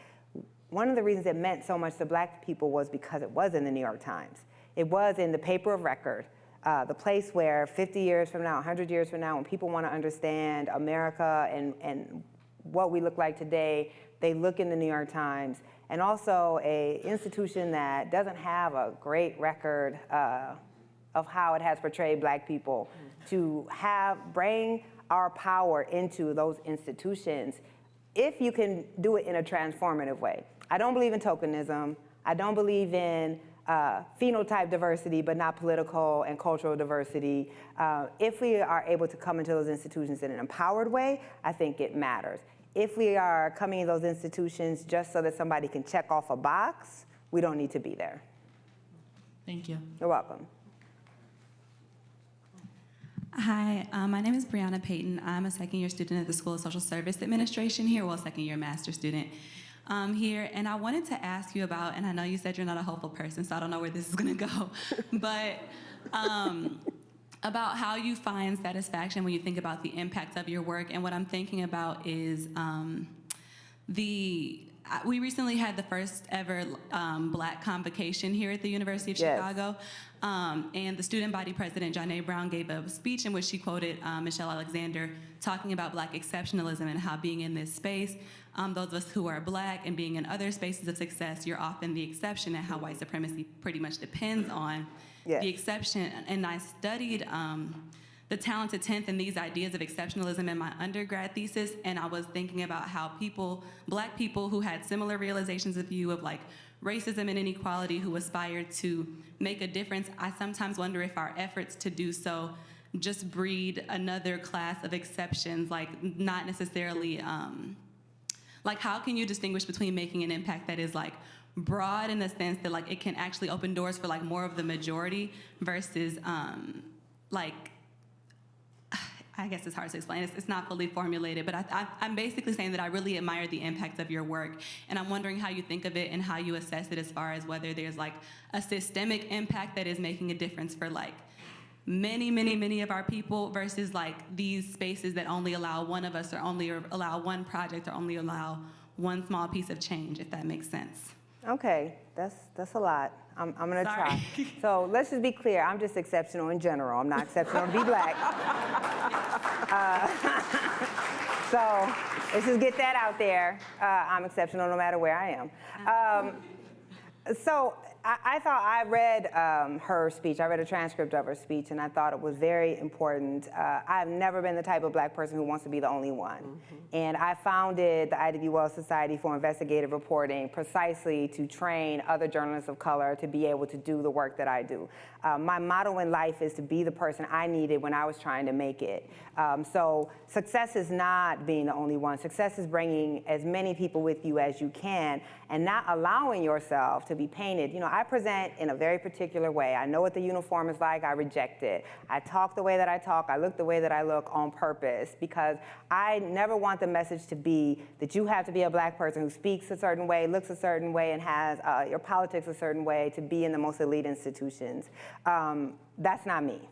one of the reasons it meant so much to Black people was because it was in the New York Times. It was in the paper of record, the place where 50 years from now, 100 years from now, when people want to understand America and what we look like today, they look in the New York Times. And also an institution that doesn't have a great record of how it has portrayed Black people, to bring our power into those institutions, if you can do it in a transformative way. I don't believe in tokenism. I don't believe in phenotype diversity, but not political and cultural diversity. If we are able to come into those institutions in an empowered way, I think it matters. If we are coming in those institutions just so that somebody can check off a box, we don't need to be there. Thank you. You're welcome. Hi, my name is Brianna Payton. I'm a second-year student at the School of Social Service Administration here, well, second-year master's student here. And I wanted to ask you about, and I know you said you're not a hopeful person, so I don't know where this is going to go, but about how you find satisfaction when you think about the impact of your work. And what I'm thinking about is we recently had the first ever Black convocation here at the University of Chicago. And the student body president, Johnny Brown, gave a speech in which she quoted Michelle Alexander talking about Black exceptionalism and how being in this space, those of us who are Black and being in other spaces of success, you're often the exception, and how white supremacy pretty much depends on the exception. And I studied the talented 10th and these ideas of exceptionalism in my undergrad thesis, and I was thinking about how Black people who had similar realizations of you of like racism and inequality, who aspired to make a difference, I sometimes wonder if our efforts to do so just breed another class of exceptions, like not necessarily, like how can you distinguish between making an impact that is like broad in the sense that like it can actually open doors for like more of the majority versus like, I guess it's hard to explain. It's not fully formulated, but I'm basically saying that I really admire the impact of your work, and I'm wondering how you think of it and how you assess it as far as whether there's like a systemic impact that is making a difference for like many of our people versus like these spaces that only allow one of us or only allow one project or only allow one small piece of change, if that makes sense. Okay, that's a lot. I'm gonna try. So let's just be clear, I'm just exceptional in general. I'm not exceptional to be Black. So let's just get that out there. I'm exceptional no matter where I am. So I read her speech. I read a transcript of her speech, and I thought it was very important. I've never been the type of Black person who wants to be the only one. And I founded the Ida B. Wells Society for Investigative Reporting precisely to train other journalists of color to be able to do the work that I do. My motto in life is to be the person I needed when I was trying to make it. So success is not being the only one. Success is bringing as many people with you as you can and not allowing yourself to be painted. You know, I present in a very particular way. I know what the uniform is like. I reject it. I talk the way that I talk. I look the way that I look on purpose because I never want the message to be that you have to be a Black person who speaks a certain way, looks a certain way, and has your politics a certain way to be in the most elite institutions. That's not me.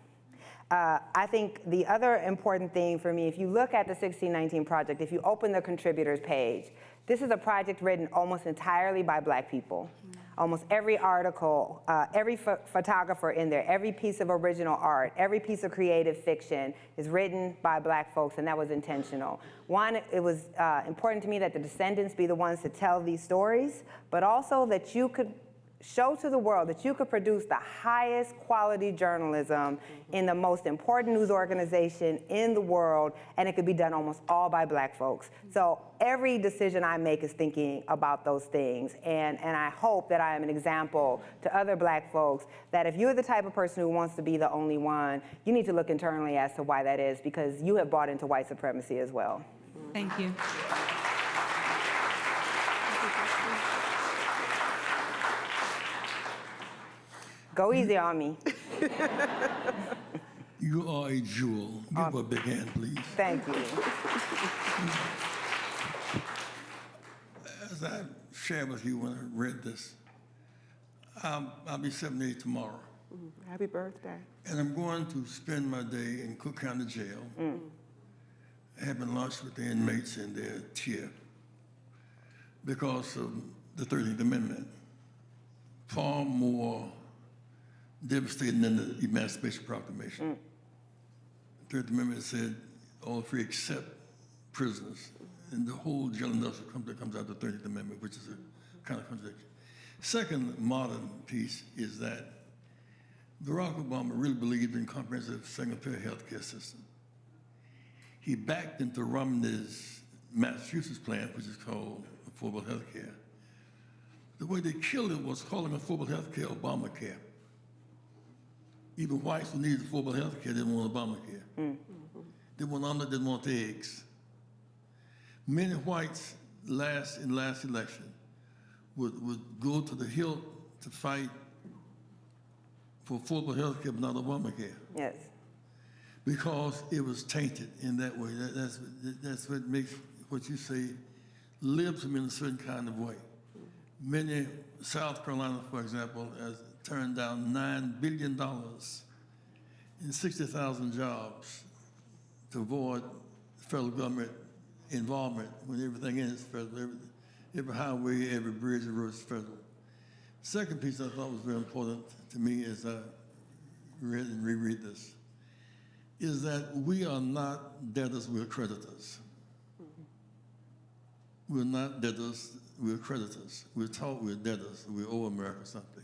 I think the other important thing for me, if you look at the 1619 Project, if you open the contributors page, this is a project written almost entirely by Black people. Almost every article, every photographer in there, every piece of original art, every piece of creative fiction is written by Black folks, and that was intentional. One, it was important to me that the descendants be the ones to tell these stories, but also that you could show to the world that you could produce the highest quality journalism in the most important news organization in the world, and it could be done almost all by Black folks. So every decision I make is thinking about those things, and I hope that I am an example to other Black folks that if you're the type of person who wants to be the only one, you need to look internally as to why that is, because you have bought into white supremacy as well. Thank you. Go easy on me. You are a jewel. Give her a big hand, please. Thank you. As I shared with you when I read this, I'll be 78 tomorrow. Happy birthday. And I'm going to spend my day in Cook County Jail, having lunch with the inmates in their tier because of the 13th Amendment. Far more devastating than the Emancipation Proclamation. The 13th Amendment said all free except prisoners. And the whole jail industrial complex comes out of the 13th Amendment, which is a kind of contradiction. Second modern piece is that Barack Obama really believed in comprehensive single-payer health care system. He backed into Romney's Massachusetts plan, which is called affordable health care. The way they killed it was calling affordable health care Obamacare. Even whites who needed affordable health care didn't want Obamacare. They want omelet, didn't want eggs. Many whites in last election would go to the hilt to fight for affordable health care, but not Obamacare. Yes. Because it was tainted in that way. That's what makes what you say lives them in a certain kind of way. Many, South Carolina, for example, has turned down $9 billion in 60,000 jobs to avoid federal government involvement when everything is federal. Every highway, every bridge, every road is federal. Second piece I thought was very important to me as I read and reread this is that we are not debtors, we're creditors. We're not debtors, we're creditors. We're taught we're debtors, we owe America something.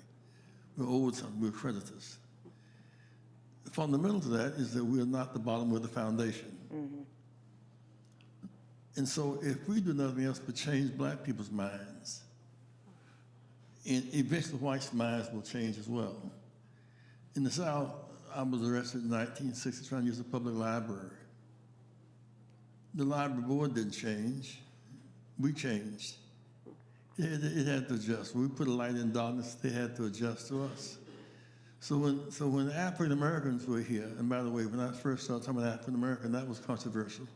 We're owed something, we're creditors. Fundamental to that is that we are not the bottom, we're the foundation. And so if we do nothing else but change Black people's minds, and eventually white minds will change as well. In the South, I was arrested in 1960 trying to use a public library. The library board didn't change, we changed. It had to adjust. When we put a light in darkness, they had to adjust to us. So when African Americans were here, and by the way, when I first started talking about African American, that was controversial.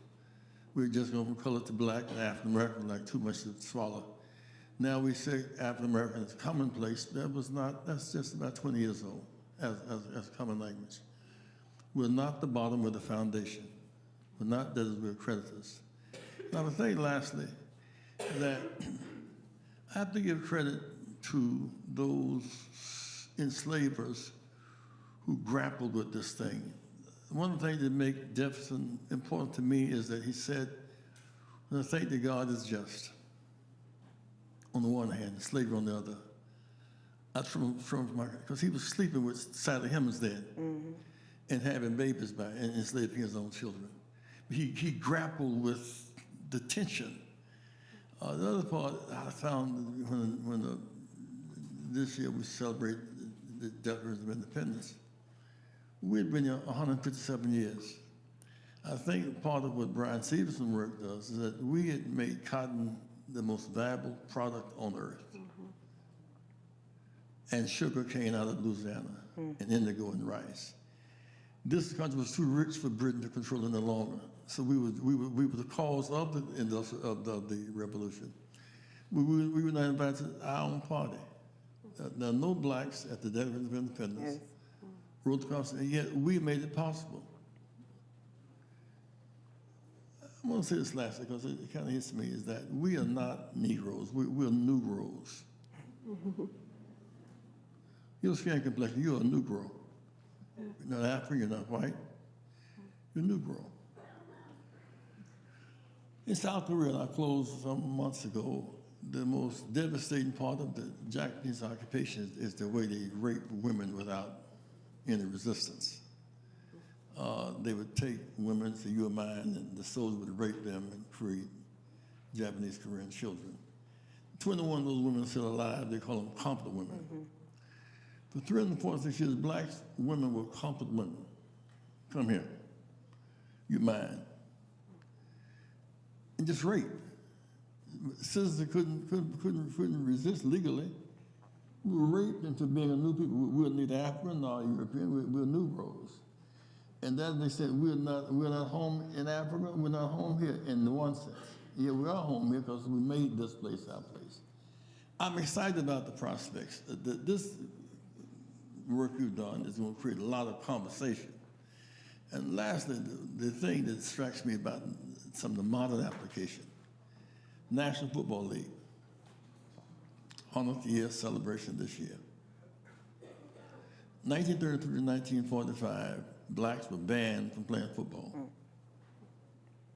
We were just going from color to Black, and African American like too much to swallow. Now we say African American is commonplace. That's just about 20 years old as common language. We're not the bottom, we're the foundation. We're not debtors, we're creditors. Now I would say lastly that I have to give credit to those enslavers who grappled with this thing. One of the things that make Jefferson important to me is that he said, "I think that God is just on the one hand, slavery on the other." That's because he was sleeping with Sally Hemings then and having babies by and enslaving his own children. He grappled with the tension. The other part I found when this year we celebrate the Declaration of Independence, we'd been here 157 years. I think part of what Brian Stevenson's work does is that we had made cotton the most valuable product on earth. And sugar cane out of Louisiana, and indigo and rice. This country was too rich for Britain to control it no longer. So we were the cause of the revolution. We were not invited to our own party. There are no Blacks at the Declaration of Independence. Rose across, and yet we made it possible. I want to say this lastly because it kind of hits me, is that we are not Negroes, we're Negroes. Your skin complexion, you're a Negro. You're not African, you're not white, you're Negro. In South Korea, and I closed some months ago, the most devastating part of the Japanese occupation is the way they rape women without any resistance. They would take women, say, you are mine, and the soldiers would rape them and free Japanese Korean children. 21 of those women are still alive. They call them competent women. For 346 years, black women were competent women. Come here. You're mine. And just rape. Citizens couldn't resist legally. We were raped into being a new people. We were neither African nor European. We were Negroes. And then they said, we're not home in Africa. We're not home here in one sense. Yeah, we are home here because we made this place our place. I'm excited about the prospects. This work you've done is going to create a lot of conversation. And lastly, the thing that strikes me about some of the modern application, National Football League, 100th year celebration this year. 1933 to 1945, blacks were banned from playing football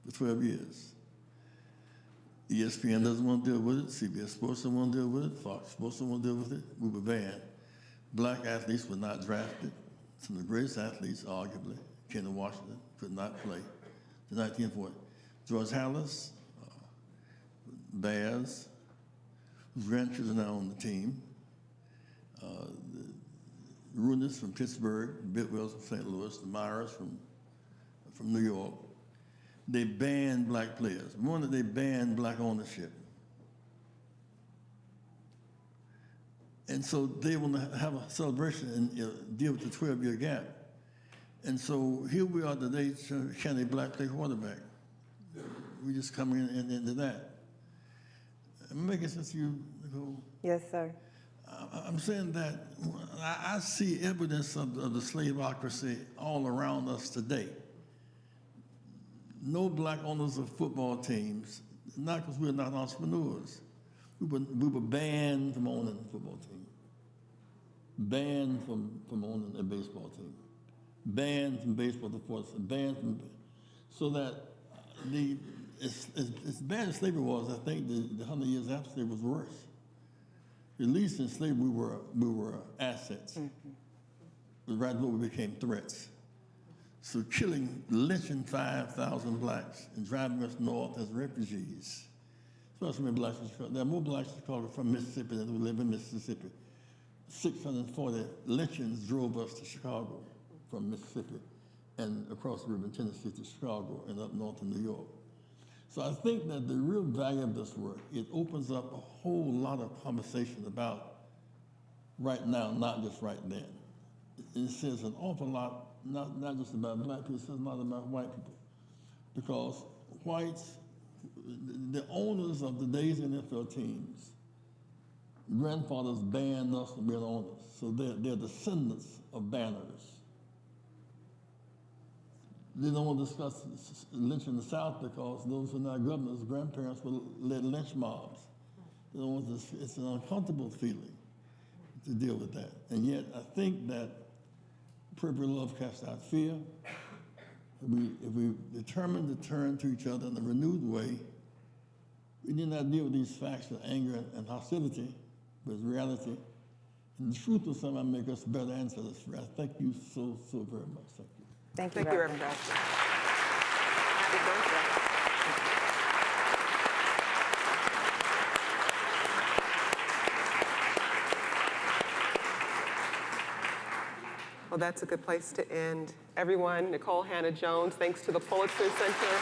for 12 years. ESPN doesn't want to deal with it, CBS Sports doesn't want to deal with it, Fox Sports doesn't want to deal with it. We were banned. Black athletes were not drafted. Some of the greatest athletes, arguably, Kenny Washington, could not play. In 1940, George Hallis, Bears, whose grandchildren are now on the team, the Rooney's from Pittsburgh, Bidwell's from St. Louis, the Myers from New York. They banned black players. One, that they banned black ownership. And so they want to have a celebration and deal with the 12-year gap. And so here we are today, can a black play quarterback? We just come into that. Am I making sense to you, Nikole? Yes, sir. I'm saying that I see evidence of the slaveocracy all around us today. No black owners of football teams, not because we're not entrepreneurs. We were banned from owning a football team, banned from owning a baseball team, banned from baseball to sports, banned from, so that as bad as slavery was, I think the 100 years after slavery was worse. At least in slavery, we were assets. Right before we became threats. So lynching 5,000 blacks and driving us north as refugees. Especially when blacks in Chicago. There are more blacks in Chicago from Mississippi than who live in Mississippi. 640 lynchings drove us to Chicago from Mississippi and across the river in Tennessee to Chicago and up north to New York. So I think that the real value of this work, it opens up a whole lot of conversation about right now, not just right then. It says an awful lot, not just about black people, it says a lot about white people. Because whites, the owners of today's NFL teams, grandfathers banned us from being owners. So they're descendants of banners. They don't want to discuss lynching in the South because those who are not governors, grandparents led lynch mobs. They don't want to, it's an uncomfortable feeling to deal with that. And yet, I think that appropriate love casts out fear. If we determine to turn to each other in a renewed way, we need not deal with these facts with anger and hostility, but as reality. And the truth will somehow make us better ancestors. I thank you so very much. Thank you. Thank you, Reverend. Happy birthday. Well, that's a good place to end. Everyone, Nikole Hannah-Jones, thanks to the Pulitzer Center.